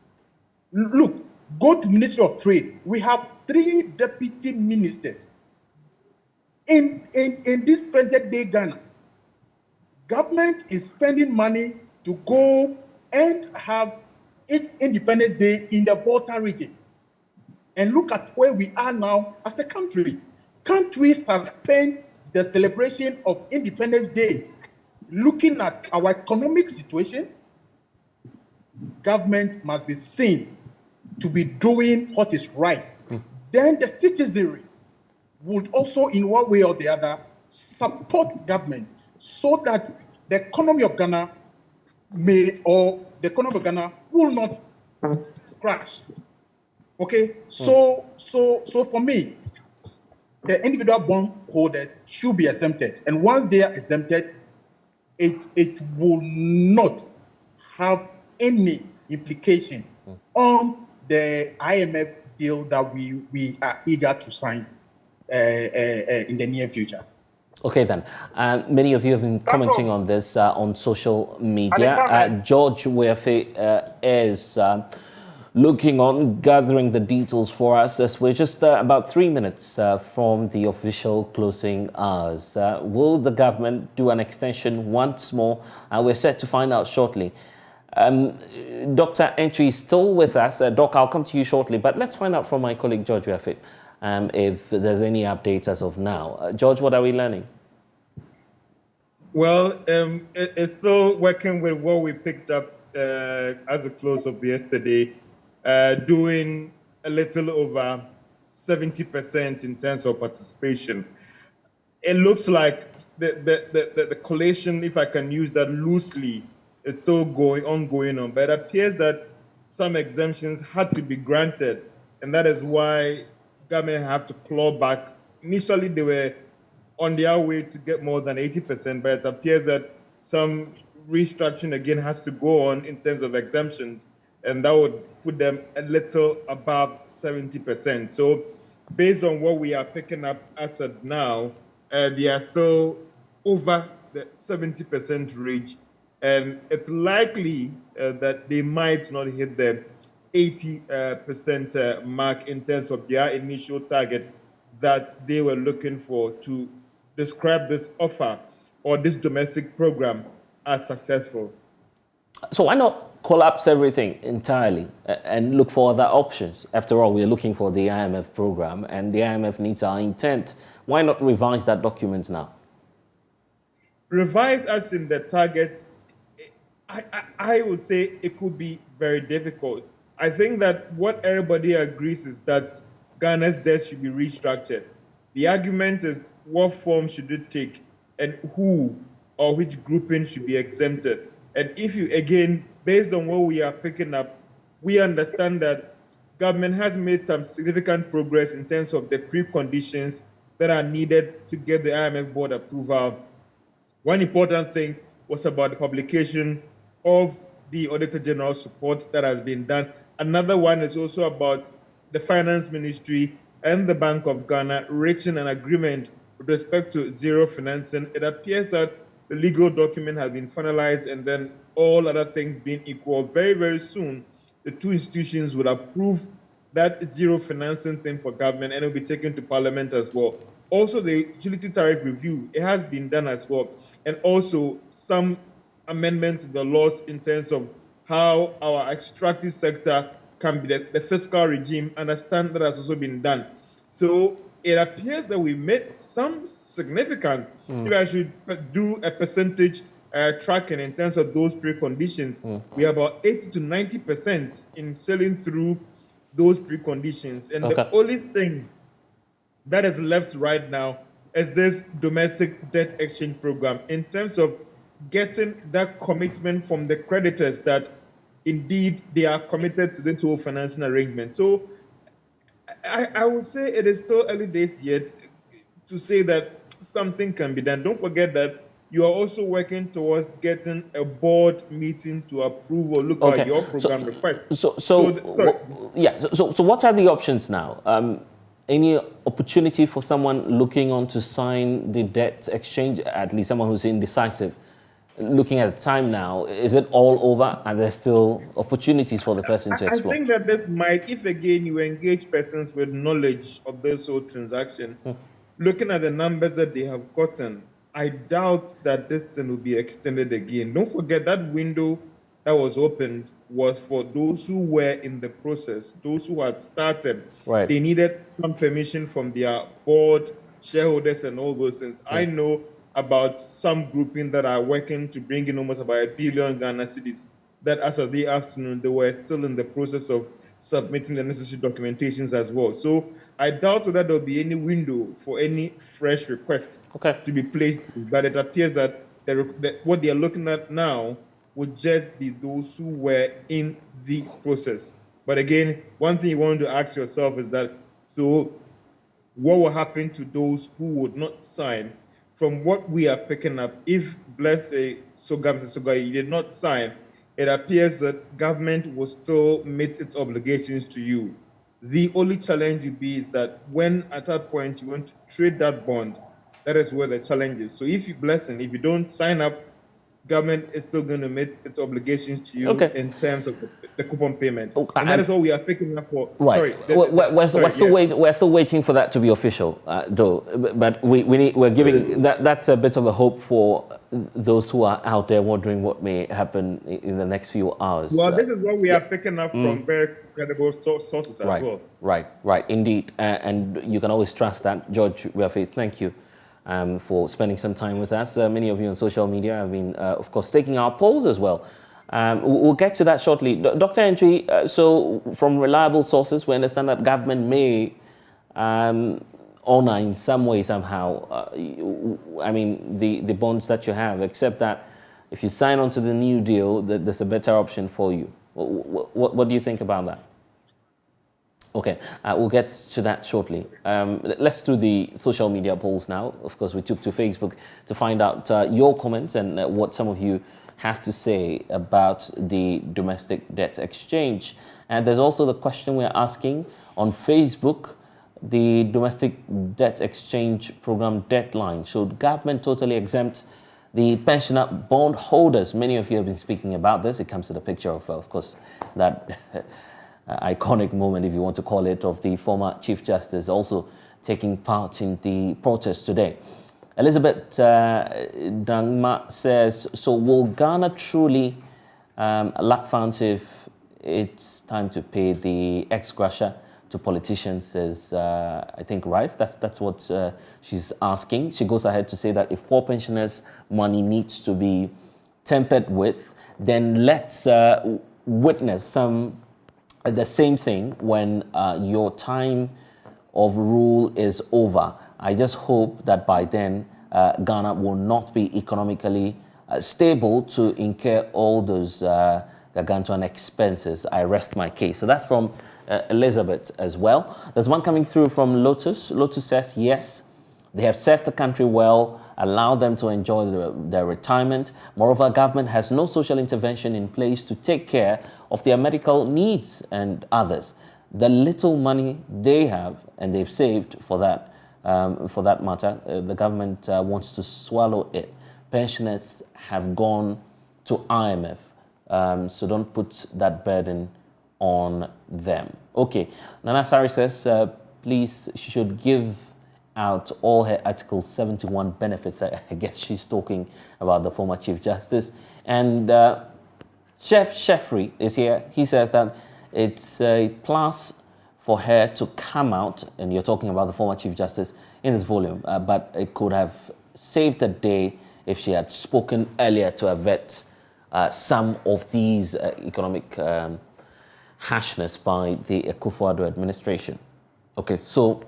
Look, go to Ministry of Trade. We have 3 deputy ministers in this present day Ghana. Government is spending money to go and have its Independence Day in the Volta region. And look at where we are now as a country. Can't we suspend the celebration of Independence Day looking at our economic situation? Government must be seen to be doing what is right. Then the citizenry would also, in one way or the other, support government so that the economy of Ghana will not crash. Okay, so for me, the individual bondholders should be exempted, and once they are exempted, it will not have any implication on the IMF deal that we are eager to sign in the near future. Okay then, many of you have been commenting on this on social media. George Weafe is looking on, gathering the details for us as we're just about 3 minutes from the official closing hours. Will the government do an extension once more? We're set to find out shortly. Dr. Entry is still with us. Doc, I'll come to you shortly, but let's find out from my colleague George Weafe if there's any updates as of now. George, what are we learning? Well, it's still working with what we picked up as a close of yesterday, doing a little over 70% in terms of participation. It looks like the collation, if I can use that loosely, is still ongoing on, but it appears that some exemptions had to be granted, and that is why government have to claw back initially they were on their way to get more than 80%, but it appears that some restructuring again has to go on in terms of exemptions, and that would put them a little above 70%. So based on what we are picking up as of now, they are still over the 70% range, and it's likely that they might not hit the 80% mark in terms of their initial target that they were looking for to describe this offer or this domestic program as successful. So why not collapse everything entirely and look for other options? After all, we're looking for the IMF program, and the IMF needs our intent. Why not revise that document now? Revise as in the target, I would say it could be very difficult. I think that what everybody agrees is that Ghana's debt should be restructured. The argument is what form should it take and who or which grouping should be exempted. And if you, again, based on what we are picking up, we understand that government has made some significant progress in terms of the preconditions that are needed to get the IMF board approval. One important thing was about the publication of the Auditor General's report that has been done. Another one is also about the Finance Ministry and the Bank of Ghana reaching an agreement with respect to zero financing. It appears that the legal document has been finalized, and then all other things being equal, very, very soon, the two institutions would approve that zero financing thing for government, and it will be taken to Parliament as well. Also, the utility tariff review, it has been done as well. And also some amendment to the laws in terms of how our extractive sector can be the fiscal regime, understand that has also been done. So it appears that we made some significant, if I should do a percentage tracking in terms of those preconditions, we are about 80 to 90% in selling through those preconditions. And the only thing that is left right now is this domestic debt exchange program in terms of getting that commitment from the creditors that indeed they are committed to this whole financing arrangement. So I would say it is still early days yet to say that something can be done. Don't forget that you are also working towards getting a board meeting to approve or look at your program request. So what are the options now? Any opportunity for someone looking on to sign the debt exchange, at least someone who's indecisive, looking at the time now, is it all over? Are there still opportunities for the person to explore? I think that this might, if again you engage persons with knowledge of this whole transaction, looking at the numbers that they have gotten, I doubt that this thing will be extended again. Don't forget that window that was opened was for those who were in the process, those who had started. Right. They needed some permission from their board, shareholders, and all those things. I know about some grouping that are working to bring in almost about 1 billion Ghana cedis that as of the afternoon, they were still in the process of submitting the necessary documentations as well. So I doubt that there will be any window for any fresh request to be placed, but it appears that what they are looking at now would just be those who were in the process. But again, one thing you want to ask yourself is that, so what will happen to those who would not sign? From what we are picking up, if, let's say, Sogah, you did not sign, it appears that government will still meet its obligations to you. The only challenge will be is that when at that point you want to trade that bond, that is where the challenge is. So if you don't sign up, government is still going to meet its obligations to you in terms of the coupon payment. And that is what we are picking up for. Right. We're still waiting for that to be official, though. But we're giving that's a bit of a hope for those who are out there wondering what may happen in the next few hours. Well, this is what we are picking up from very credible sources as well. Right, indeed. And you can always trust that. George Weafe, thank you for spending some time with us. Many of you on social media have been, of course, taking our polls as well. We'll get to that shortly. Dr. Entry, so from reliable sources, we understand that government may honor in some way, somehow, the bonds that you have, except that if you sign on to the new deal, there's a better option for you. What do you think about that? Okay, we'll get to that shortly. Let's do the social media polls now. Of course, we took to Facebook to find out your comments and what some of you have to say about the domestic debt exchange. And there's also the question we're asking on Facebook, the domestic debt exchange program deadline. Should government totally exempt the pensioner bondholders? Many of you have been speaking about this. It comes to the picture of course, that iconic moment, if you want to call it, of the former Chief Justice also taking part in the protest today. Elizabeth Dangma says, so will Ghana truly lack funds if it's time to pay the ex-gratia to politicians, says, I think, Rife. That's what she's asking. She goes ahead to say that if poor pensioners' money needs to be tempered with, then let's witness the same thing when your time of rule is over. I just hope that by then Ghana will not be economically stable to incur all those gargantuan expenses. I rest my case. So that's from Elizabeth as well. There's one coming through from Lotus. Lotus says, yes, they have served the country well, allow them to enjoy their retirement. Moreover, government has no social intervention in place to take care of their medical needs and others. The little money they have and they've saved for that matter, the government wants to swallow it. Pensioners have gone to IMF, so don't put that burden on them. Okay, Nana Sari says, please, she should give out all her Article 71 benefits. I guess she's talking about the former Chief Justice. And Chef Sheffrey is here. He says that it's a plus for her to come out, and you're talking about the former Chief Justice in this volume, but it could have saved the day if she had spoken earlier to avert some of these economic harshness by the Akufo-Addo administration. Okay, so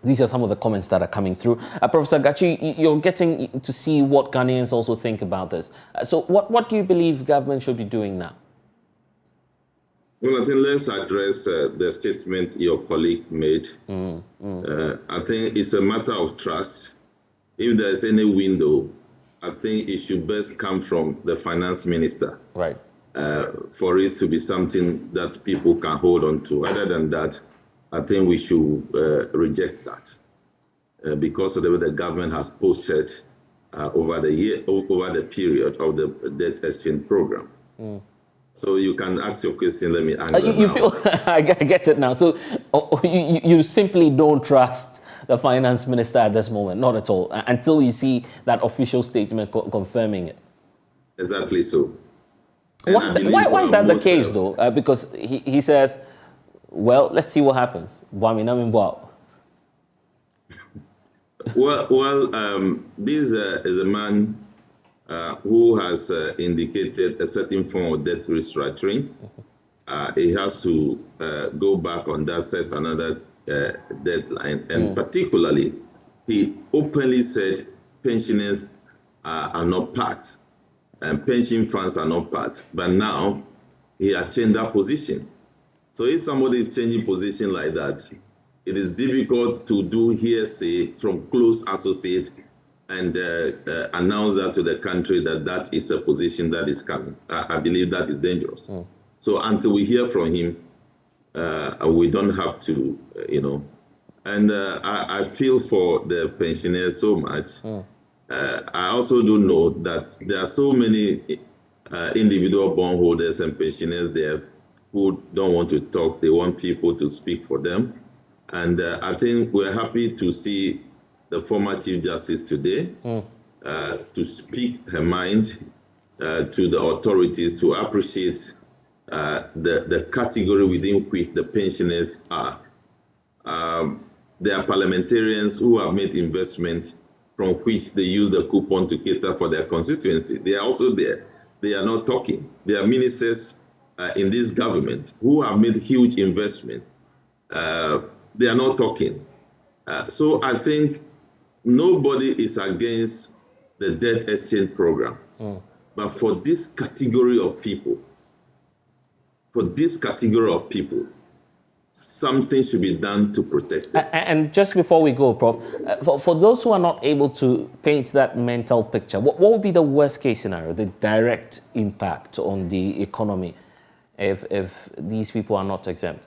these are some of the comments that are coming through. Professor Gachi, you're getting to see what Ghanaians also think about this. So what do you believe government should be doing now? Well, I think let's address the statement your colleague made. I think it's a matter of trust. If there's any window, I think it should best come from the finance minister. Right. For it to be something that people can hold on to. Other than that, I think we should reject that because of the way the government has posted over the period of the debt exchange program. So you can ask your question. Let me answer. You feel I get it now. So you simply don't trust the finance minister at this moment, not at all, until you see that official statement confirming it. Exactly so. Why is that the case, though? Because he says, well, let's see what happens. Well, this is a man who has indicated a certain form of debt restructuring. He has to go back on that, set another deadline. And particularly, he openly said pensioners are not part, and pension funds are not part. But now, he has changed that position. So if somebody is changing position like that, it is difficult to do hearsay from close associate and announce that to the country that that is a position that is coming. I believe that is dangerous. So until we hear from him, we don't have to, And I feel for the pensioners so much. I also do know that there are so many individual bondholders and pensioners there who don't want to talk. They want people to speak for them. And I think we're happy to see the former Chief Justice today to speak her mind to the authorities to appreciate the category within which the pensioners are. There are parliamentarians who have made investment from which they use the coupon to cater for their constituency. They are also there. They are not talking. There are ministers in this government who have made huge investment. They are not talking. So I think nobody is against the debt exchange program. But for this category of people, something should be done to protect them. And just before we go, Prof, for those who are not able to paint that mental picture, what would be the worst case scenario, the direct impact on the economy if these people are not exempt?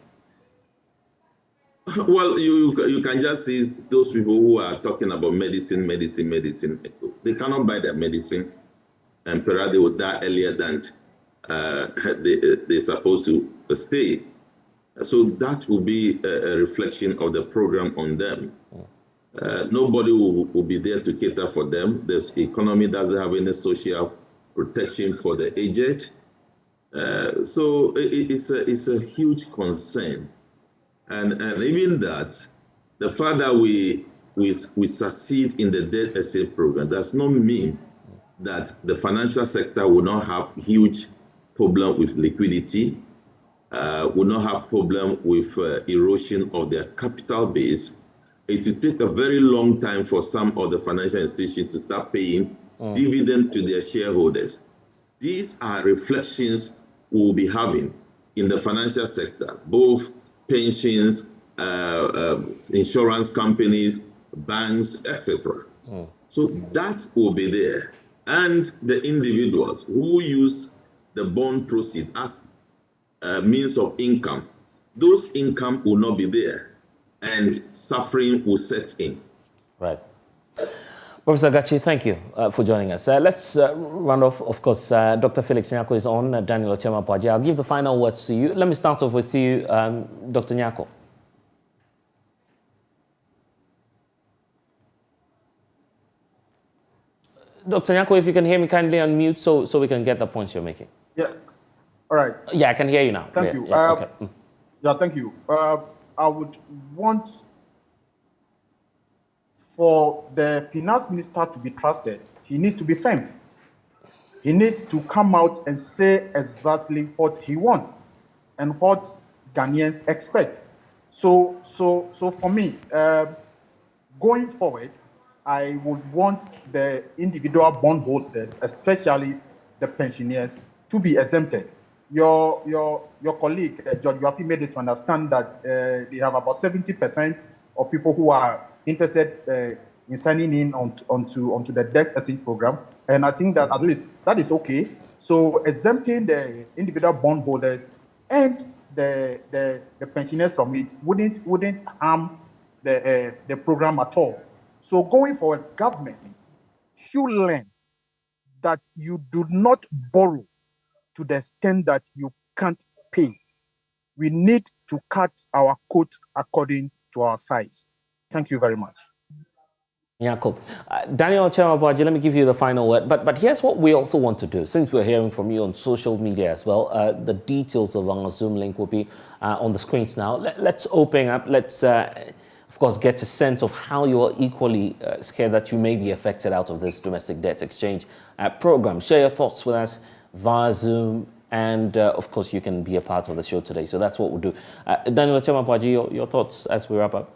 Well, you can just see those people who are talking about medicine. They cannot buy their medicine, and perhaps they will die earlier than they're supposed to stay. So that will be a reflection of the program on them. Nobody will be there to cater for them. This economy doesn't have any social protection for the aged. So it's a huge concern. And even that, the fact that we succeed in the debt estate program does not mean that the financial sector will not have huge problem with liquidity, will not have problem with erosion of their capital base. It will take a very long time for some of the financial institutions to start paying dividend to their shareholders. These are reflections we will be having in the financial sector, both pensions, insurance companies, banks, etc. So that will be there. And the individuals who use the bond proceeds as a means of income, those income will not be there and suffering will set in. Right. Professor Gachi, thank you for joining us. Let's run off. Of course, Dr. Felix Nyako is on, Daniel Ochema-Poagyeh. I'll give the final words to you. Let me start off with you, Dr. Nyako. Dr. Nyako, if you can hear me, kindly unmute so we can get the points you're making. Yeah. All right. Yeah, I can hear you now. Thank you. Yeah, okay. Yeah, thank you. I would want for the finance minister to be trusted. He needs to be firm. He needs to come out and say exactly what he wants and what Ghanaians expect. So for me, going forward, I would want the individual bondholders, especially the pensioners, to be exempted. Your colleague, George Yafi, made it to understand that they have about 70% of people who are interested in signing in onto the debt exchange program. And I think that at least that is okay. So exempting the individual bondholders and the pensioners from it wouldn't harm the program at all. So going forward, government should learn that you do not borrow to the extent that you can't pay. We need to cut our coat according to our size. Thank you very much. Nyako. Daniel Ochema-Poagyeh, let me give you the final word. But here's what we also want to do, since we're hearing from you on social media as well. The details of our Zoom link will be on the screens now. Let's open up. Let's, of course, get a sense of how you're equally scared that you may be affected out of this domestic debt exchange program. Share your thoughts with us via Zoom. And, of course, you can be a part of the show today. So that's what we'll do. Daniel Ochema-Poagyeh, your thoughts as we wrap up?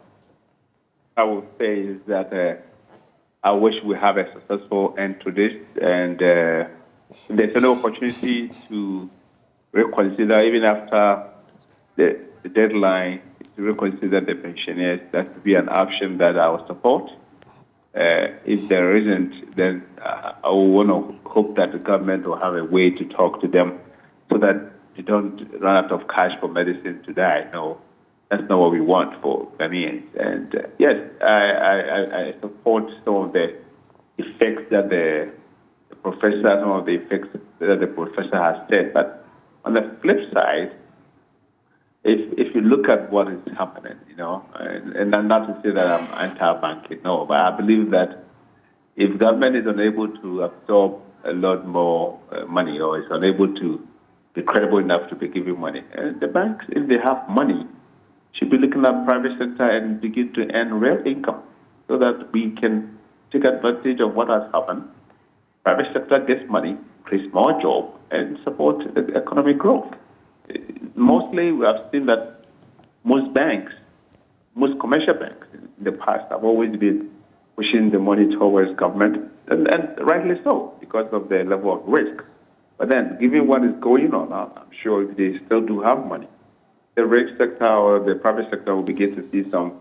I would say is that I wish we have a successful end to this. And there's an opportunity to reconsider, even after the deadline, to reconsider the pensioners. That would be an option that I would support. If there isn't, then I want to hope that the government will have a way to talk to them so that they don't run out of cash for medicine to die. No, that's not what we want for Ghanaians. And yes, I support some of the effects that the professor, some of the effects that the professor has said. But on the flip side, if you look at what is happening, you know, and not to say that I'm anti-banking, no, but I believe that if government is unable to absorb a lot more money or is unable to be credible enough to be giving money, the banks, if they have money, should be looking at private sector and begin to earn real income so that we can take advantage of what has happened. Private sector gets money, creates more jobs, and support the economic growth. Mostly, we have seen that most banks, most commercial banks in the past have always been pushing the money towards government, and rightly so, because of the level of risk. But then, given what is going on, I'm sure they still do have money. the rich sector or the private sector will begin to see some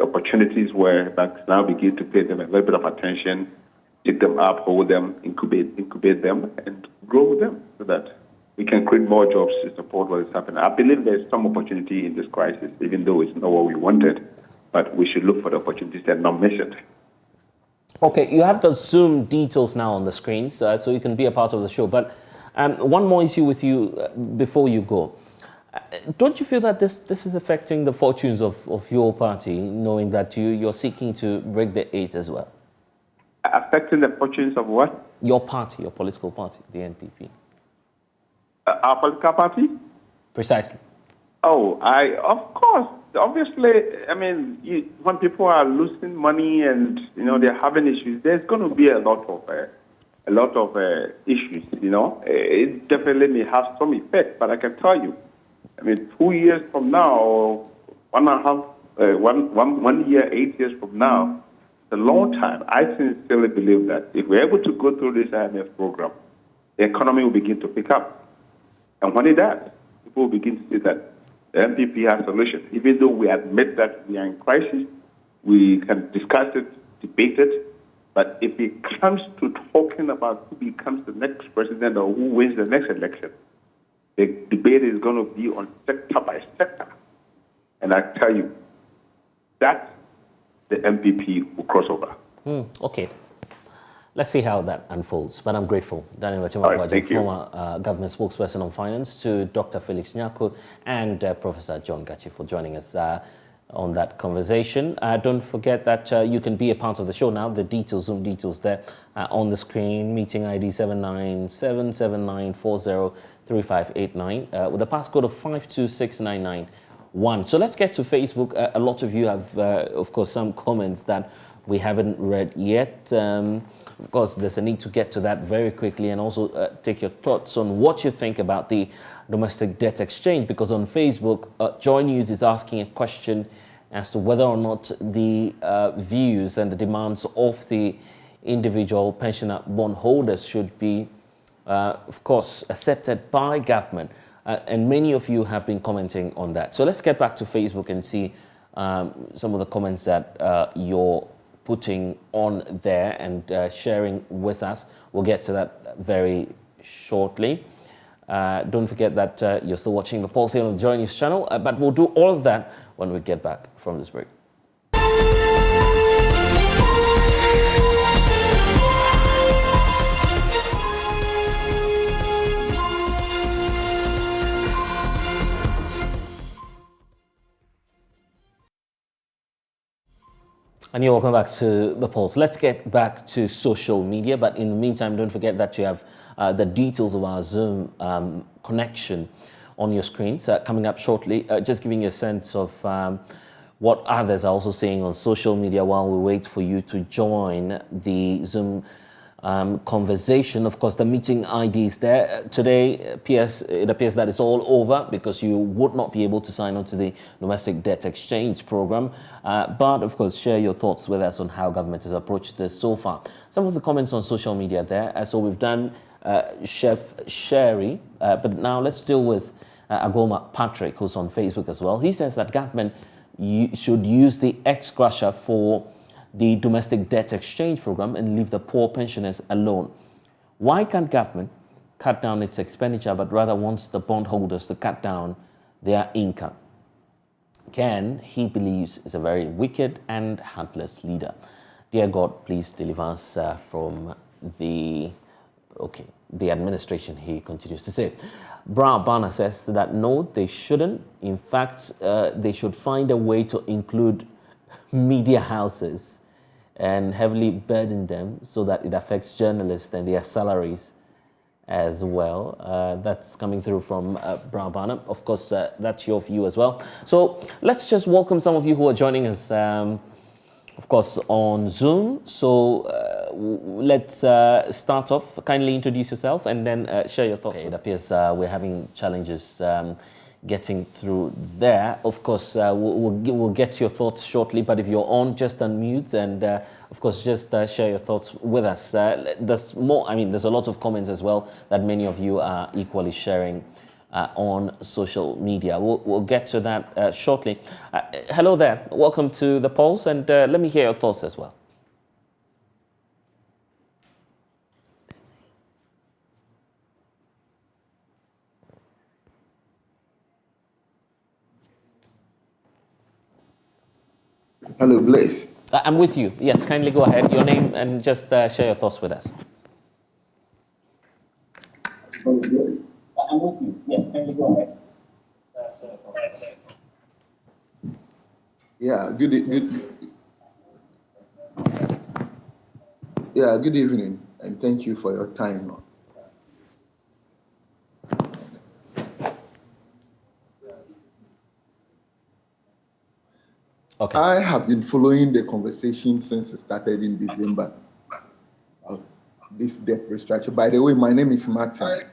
opportunities where banks now begin to pay them a little bit of attention, pick them up, hold them, incubate them, and grow them so that we can create more jobs to support what is happening. I believe there's some opportunity in this crisis, even though it's not what we wanted, but we should look for the opportunities and not miss it. Okay, you have the Zoom details now on the screens, so you can be a part of the show. But one more issue with you before you go. Don't you feel that this is affecting the fortunes of your party, knowing that you're seeking to break the 8 as well? Affecting the fortunes of what? Your party, your political party, the NPP. Our political party? Precisely. Oh, of course. Obviously, I mean, when people are losing money and they're having issues, there's going to be a lot of issues. It definitely may have some effect. But I can tell you, I mean, 2 years from now, or 1 year, 8 years from now, it's a long time. I sincerely believe that if we're able to go through this IMF program, the economy will begin to pick up. And when it does, people will begin to see that the MPP has solutions. Even though we admit that we are in crisis, we can discuss it, debate it, but if it comes to talking about who becomes the next president or who wins the next election, the debate is going to be on sector by sector. And I tell you, that the MPP will cross over. Okay. Let's see how that unfolds. But I'm grateful, Daniel Right, Achimabwaji, former government spokesperson on finance, to Dr. Felix Nyako and Professor John Gachi for joining us on that conversation. Don't forget that you can be a part of the show now. The details, Zoom details there on the screen. Meeting ID 79779403589 with the passcode of 526991. So let's get to Facebook. A lot of you have, of course, some comments that we haven't read yet. Of course, there's a need to get to that very quickly and also take your thoughts on what you think about the domestic debt exchange, because on Facebook, JoyNews is asking a question as to whether or not the views and the demands of the individual pensioner bondholders should be, of course, accepted by government. And many of you have been commenting on that. So let's get back to Facebook and see some of the comments that you're putting on there and sharing with us. We'll get to that very shortly. Don't forget that you're still watching the Pulse here on the JoyNews channel, but we'll do all of that when we get back from this break. And you're welcome back to The Pulse. Let's get back to social media, but in the meantime, don't forget that you have the details of our Zoom connection on your screens coming up shortly. Just giving you a sense of what others are also saying on social media while we wait for you to join the Zoom conversation. Of course, the meeting ID is there. Today, it appears that it's all over because you would not be able to sign on to the domestic debt exchange program. But of course, share your thoughts with us on how government has approached this so far. Some of the comments on social media there. So we've done Chef Sherry, but now let's deal with Agoma Patrick, who's on Facebook as well. He says that government should use the ex-gratia for the domestic debt exchange program and leave the poor pensioners alone. Why can't government cut down its expenditure, but rather wants the bondholders to cut down their income? Ken, he believes, is a very wicked and heartless leader. Dear God, please deliver us from the administration, he continues to say. Bra Bana says that no, they shouldn't. In fact, they should find a way to include media houses and heavily burden them so that it affects journalists and their salaries as well. That's coming through from Brabana. Of course, that's your view as well. So let's just welcome some of you who are joining us, of course, on Zoom. So let's start off. Kindly introduce yourself and then share your thoughts. Okay, it appears we're having challenges getting through there. Of course, we'll get your thoughts shortly, but if you're on, just unmute and of course just share your thoughts with us. There's more, I mean, there's a lot of comments as well that many of you are equally sharing on social media. We'll get to that shortly. Hello there. Welcome to The Pulse, and let me hear your thoughts as well. Hello, Blaise. I'm with you. Yes, kindly go ahead. Your name and just share your thoughts with us. Hello, Blaise. I'm with you. Yes, kindly go ahead. Good evening, and thank you for your time. Okay. I have been following the conversation since it started in December of this debt restructure. By the way, my name is Martin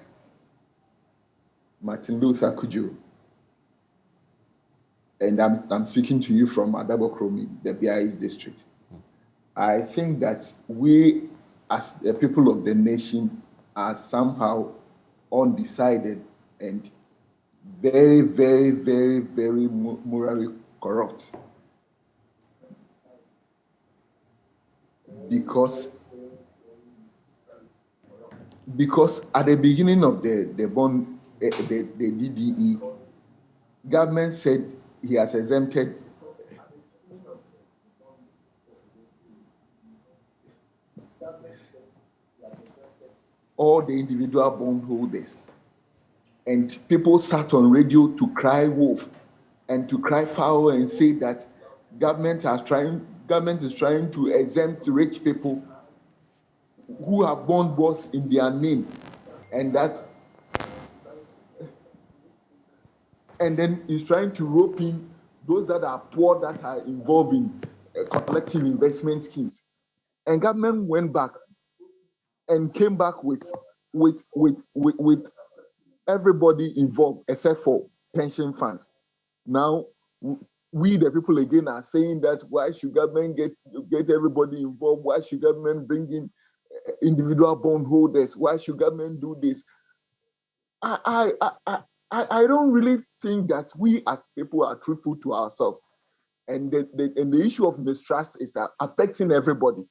Luther Kujo, and I'm speaking to you from Adabokromi, the BIS district. I think that we, as the people of the nation, are somehow undecided and very, very, very, very morally corrupt. Because at the beginning of the bond, the DDE, government said he has exempted all the individual bondholders, and people sat on radio to cry wolf and to cry foul and say that government is trying to exempt rich people who have bond bonds in their name, and then is trying to rope in those that are poor that are involved in collective investment schemes. And government went back and came back with everybody involved except for pension funds. Now we the people again are saying that why should government get everybody involved? Why should government bring in individual bondholders? Why should government do this? I don't really think that we as people are truthful to ourselves, and the issue of mistrust is affecting everybody,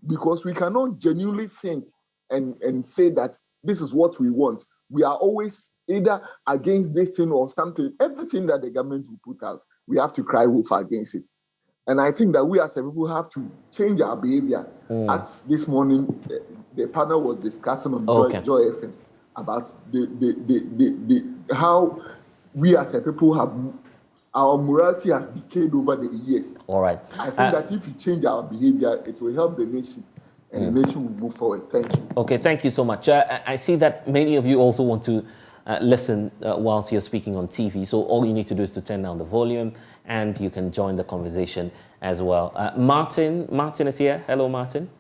because we cannot genuinely think and say that this is what we want. We are always either against this thing or something. Everything that the government will put out, we have to cry wolf against it. And I think that we as a people have to change our behavior. As this morning, the panel was discussing on Joy FM about how we as a people have, our morality has decayed over the years. All right. I think that if we change our behavior, it will help the nation, and the nation will move forward. Thank you. Okay, thank you so much. I see that many of you also want to listen whilst you're speaking on TV. So all you need to do is to turn down the volume, and you can join the conversation as well. Martin is here. Hello, Martin.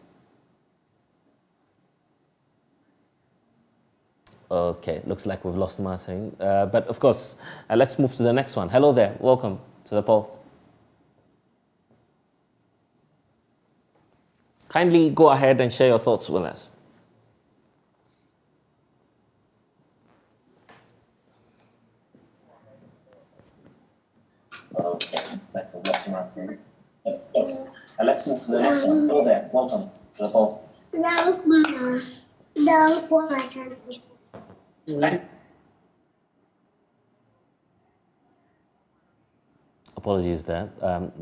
Okay, looks like we've lost Martin. But of course, let's move to the next one. Hello there. Welcome to The Pulse. Kindly go ahead and share your thoughts with us. Okay, like we've lost Martin. Let's move to the next one. Hello there. Welcome to The Pulse. Apologies there,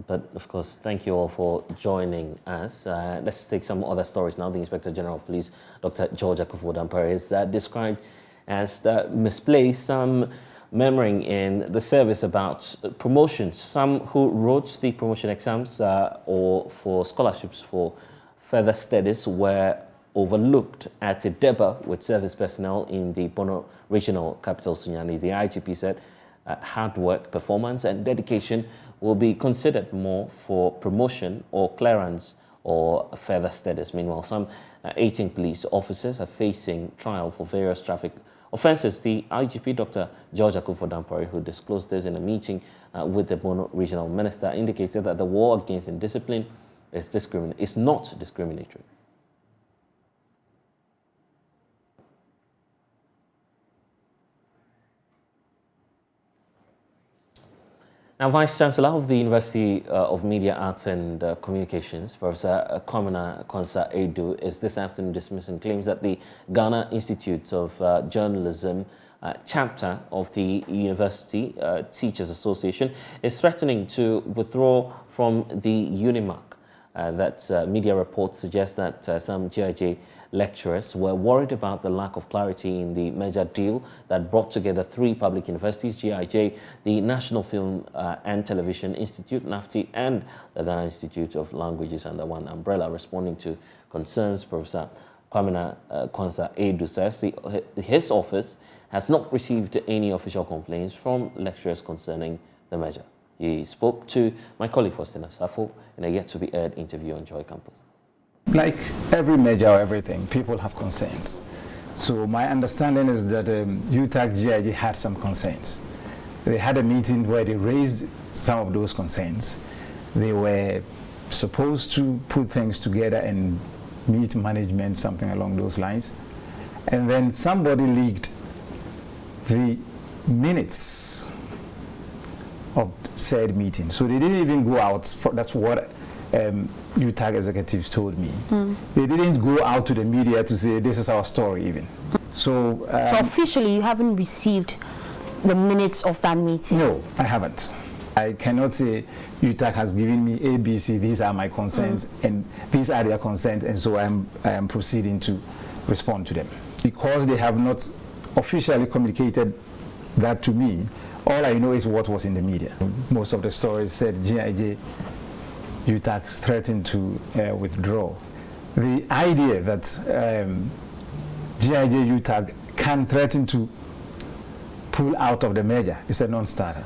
but of course, thank you all for joining us. Let's take some other stories now. The Inspector General of Police, Dr. George Akufo-Dampare, is described as misplaced some murmuring in the service about promotions. Some who wrote the promotion exams or for scholarships for further studies were overlooked at a deba with service personnel in the Bono regional capital, Sunyani. The IGP said hard work, performance and dedication will be considered more for promotion or clearance or further studies. Meanwhile, some 18 police officers are facing trial for various traffic offences. The IGP, Dr. George Akufo-Dampare, who disclosed this in a meeting with the Bono regional minister, indicated that the war against indiscipline is not discriminatory. Now, Vice Chancellor of the University of Media Arts and Communications, Professor Kwamina Konsa-Edu, is this afternoon dismissing claims that the Ghana Institute of Journalism chapter of the University Teachers Association is threatening to withdraw from the UNIMAC. Media reports suggest that some GIJ lecturers were worried about the lack of clarity in the merger deal that brought together 3 public universities, GIJ, the National Film and Television Institute, NAFTI, and the Ghana Institute of Languages under one umbrella. Responding to concerns, Professor Kwamina Konsa-Edu says his office has not received any official complaints from lecturers concerning the merger. He spoke to my colleague Faustina Safo in a yet-to-be-aired interview on Joy Campus. Like every merger or everything, people have concerns. So my understanding is that UTAG GIG had some concerns. They had a meeting where they raised some of those concerns. They were supposed to put things together and meet management, something along those lines. And then somebody leaked the minutes of said meeting. So they didn't even go out. That's what UTAG executives told me. They didn't go out to the media to say this is our story even. So officially you haven't received the minutes of that meeting? No, I haven't. I cannot say UTAG has given me ABC, these are my concerns and these are their concerns, and so I am proceeding to respond to them. Because they have not officially communicated that to me, all I know is what was in the media. Most of the stories said GIJ UTAG threatened to withdraw. The idea that GIJ UTAG can threaten to pull out of the merger is a non-starter.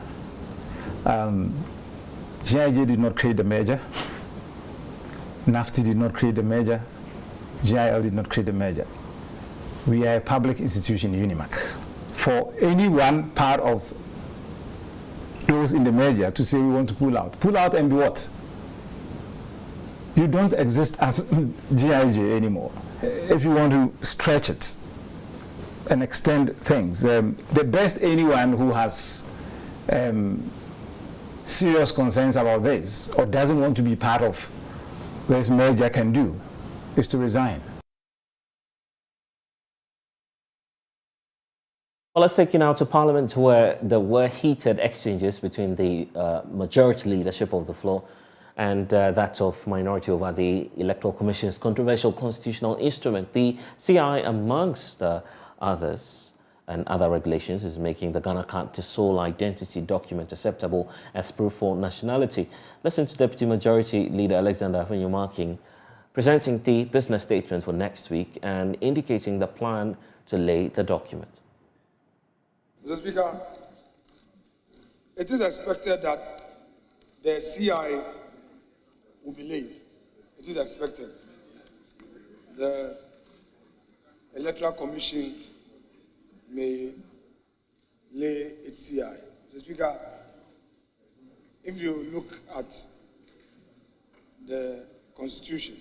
GIJ did not create the merger. NAFTI did not create the merger. GIL did not create the merger. We are a public institution, UNIMAC. For any one part of those in the merger to say we want to pull out and be what? You don't exist as GIJ anymore. If you want to stretch it and extend things, the best anyone who has serious concerns about this or doesn't want to be part of this merger can do is to resign. Well, let's take you now to Parliament, where there were heated exchanges between the majority leadership of the floor and that of minority over the Electoral Commission's controversial constitutional instrument. The CI, amongst others and other regulations, is making the Ghana card to sole identity document acceptable as proof for nationality. Listen to Deputy Majority Leader Alexander Afenyo-Marking presenting the business statement for next week and indicating the plan to lay the document. Mr. Speaker, it is expected that the CI will be laid. It is expected. The Electoral Commission may lay its CI. Mr. Speaker, if you look at the Constitution,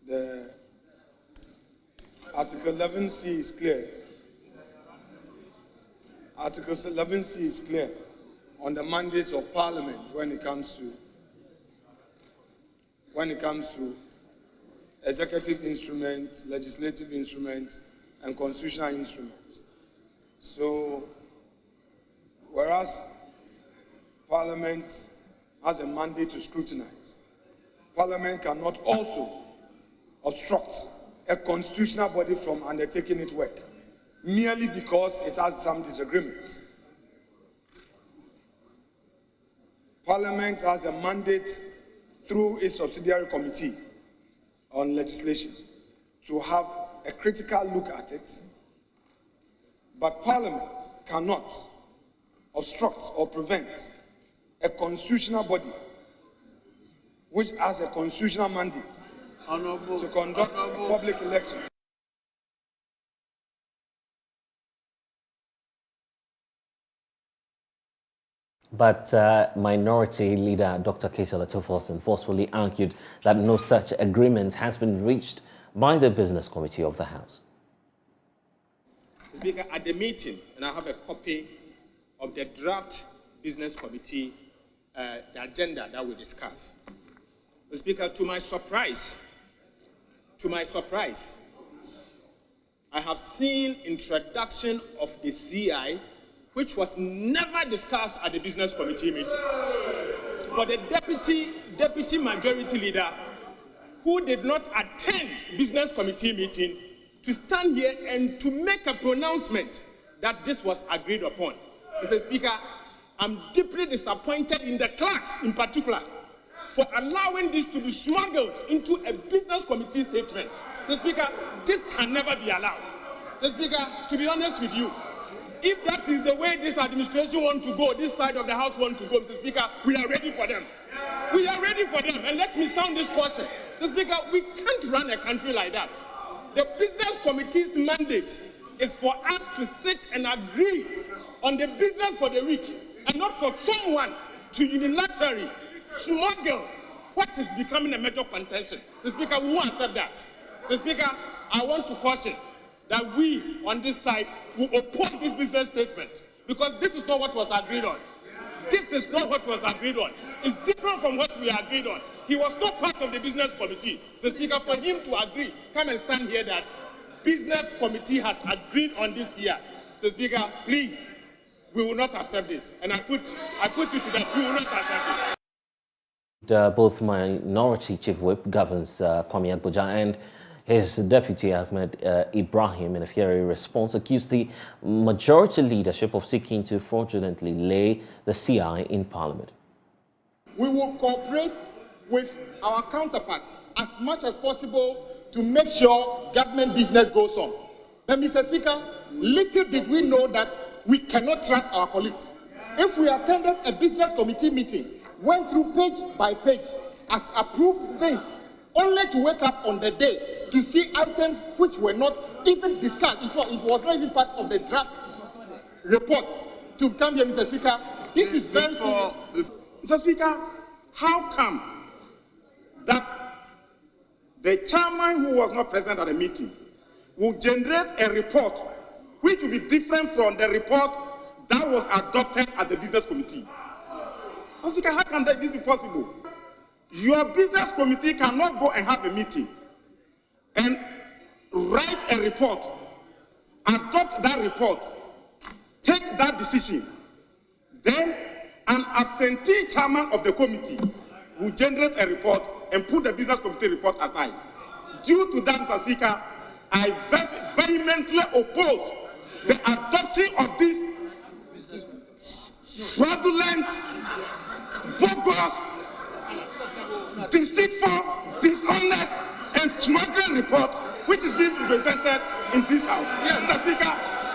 the Article 11C is clear. Article 11C is clear on the mandate of Parliament when it comes to executive instruments, legislative instruments, and constitutional instruments. So, whereas Parliament has a mandate to scrutinize, Parliament cannot also obstruct a constitutional body from undertaking its work merely because it has some disagreements. Parliament has a mandate through its subsidiary committee on legislation to have a critical look at it, but Parliament cannot obstruct or prevent a constitutional body which has a constitutional mandate to conduct public elections. But Minority Leader Dr. Kesela Toforson forcefully argued that no such agreement has been reached by the Business Committee of the House. Speaker, at the meeting, and I have a copy of the draft Business Committee, the agenda that we discuss. Mr. Speaker, to my surprise, I have seen introduction of the CI, which was never discussed at the Business Committee meeting. For the deputy majority leader, who did not attend Business Committee meeting, to stand here and to make a pronouncement that this was agreed upon. Mr. Speaker, I'm deeply disappointed in the clerks in particular for allowing this to be smuggled into a Business Committee statement. Mr. Speaker, this can never be allowed. Mr. Speaker, to be honest with you, if that is the way this administration wants to go, this side of the House wants to go, Mr. Speaker, we are ready for them. We are ready for them. And let me sound this question. Mr. Speaker, we can't run a country like that. The Business Committee's mandate is for us to sit and agree on the business for the week, and not for someone to unilaterally smuggle what is becoming a major contention. Mr. Speaker, we won't accept that. Mr. Speaker, I want to caution that we on this side will oppose this business statement, because this is not what was agreed on. This is not what was agreed on. It's different from what we agreed on. He was not part of the Business Committee. So, Speaker, for him to agree, come and stand here that Business Committee has agreed on this year. So, Speaker, please, we will not accept this. And I put you to that. We will not accept this. Both Minority Chief Whip governs Kwame Agboja and his deputy Ahmed Ibrahim, in a fiery response, accused the majority leadership of seeking to fraudulently lay the CI in Parliament. We will cooperate with our counterparts as much as possible to make sure government business goes on. But, Mr. Speaker, little did we know that we cannot trust our colleagues. If we attended a Business Committee meeting, went through page by page, as approved things, only to wake up on the day to see items which were not even discussed. It was not even part of the draft report to come here, Mr. Speaker. This is very serious. Mr. Speaker, how come that the chairman who was not present at the meeting will generate a report which will be different from the report that was adopted at the Business Committee? Mr. Speaker, how can this be possible? Your Business Committee cannot go and have a meeting and write a report, adopt that report, take that decision. Then an absentee chairman of the committee will generate a report and put the Business Committee report aside. Due to that, Mr. Speaker, I vehemently oppose the adoption of this fraudulent, bogus, deceitful, dishonest, and smuggling report which is being presented in this House. Yes, Mr. Speaker,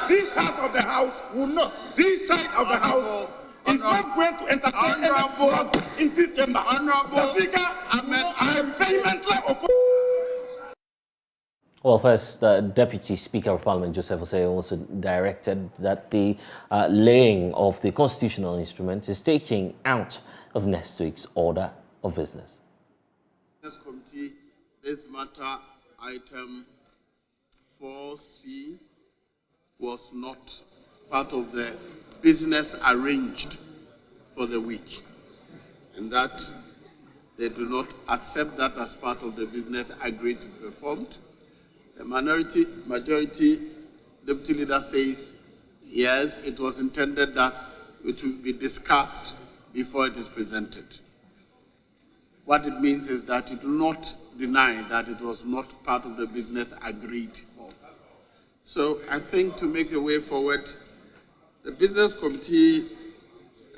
this House of the House will not, this side of the House is not going to entertain any fraud in this chamber. Mr. Speaker, I am vehemently opposed. Well, first, Deputy Speaker of Parliament Joseph Osei also directed that the laying of the constitutional instrument is taken out of next week's order of business. Business Committee, this matter, item 4C, was not part of the business arranged for the week, and that they do not accept that as part of the business agreed to be performed. The majority deputy leader says, yes, it was intended that it will be discussed before it is presented. What it means is that it will not deny that it was not part of the business agreed for. So I think to make the way forward, the Business Committee,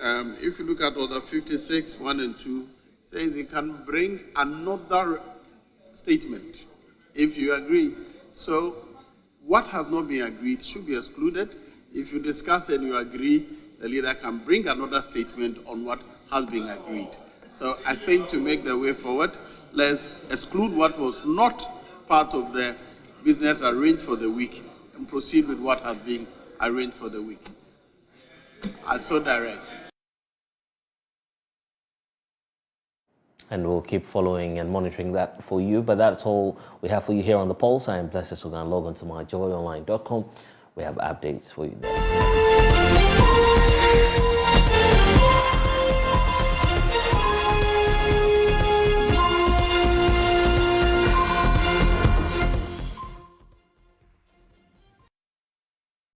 if you look at Order 56, 1 and 2, says it can bring another statement if you agree. So what has not been agreed should be excluded. If you discuss and you agree, the leader can bring another statement on what has been agreed. So I think to make the way forward, let's exclude what was not part of the business arranged for the week and proceed with what has been arranged for the week. I so direct. And we'll keep following and monitoring that for you. But that's all we have for you here on The Pulse. I am Blessed Sogah. Log on to myjoyonline.com. We have updates for you there.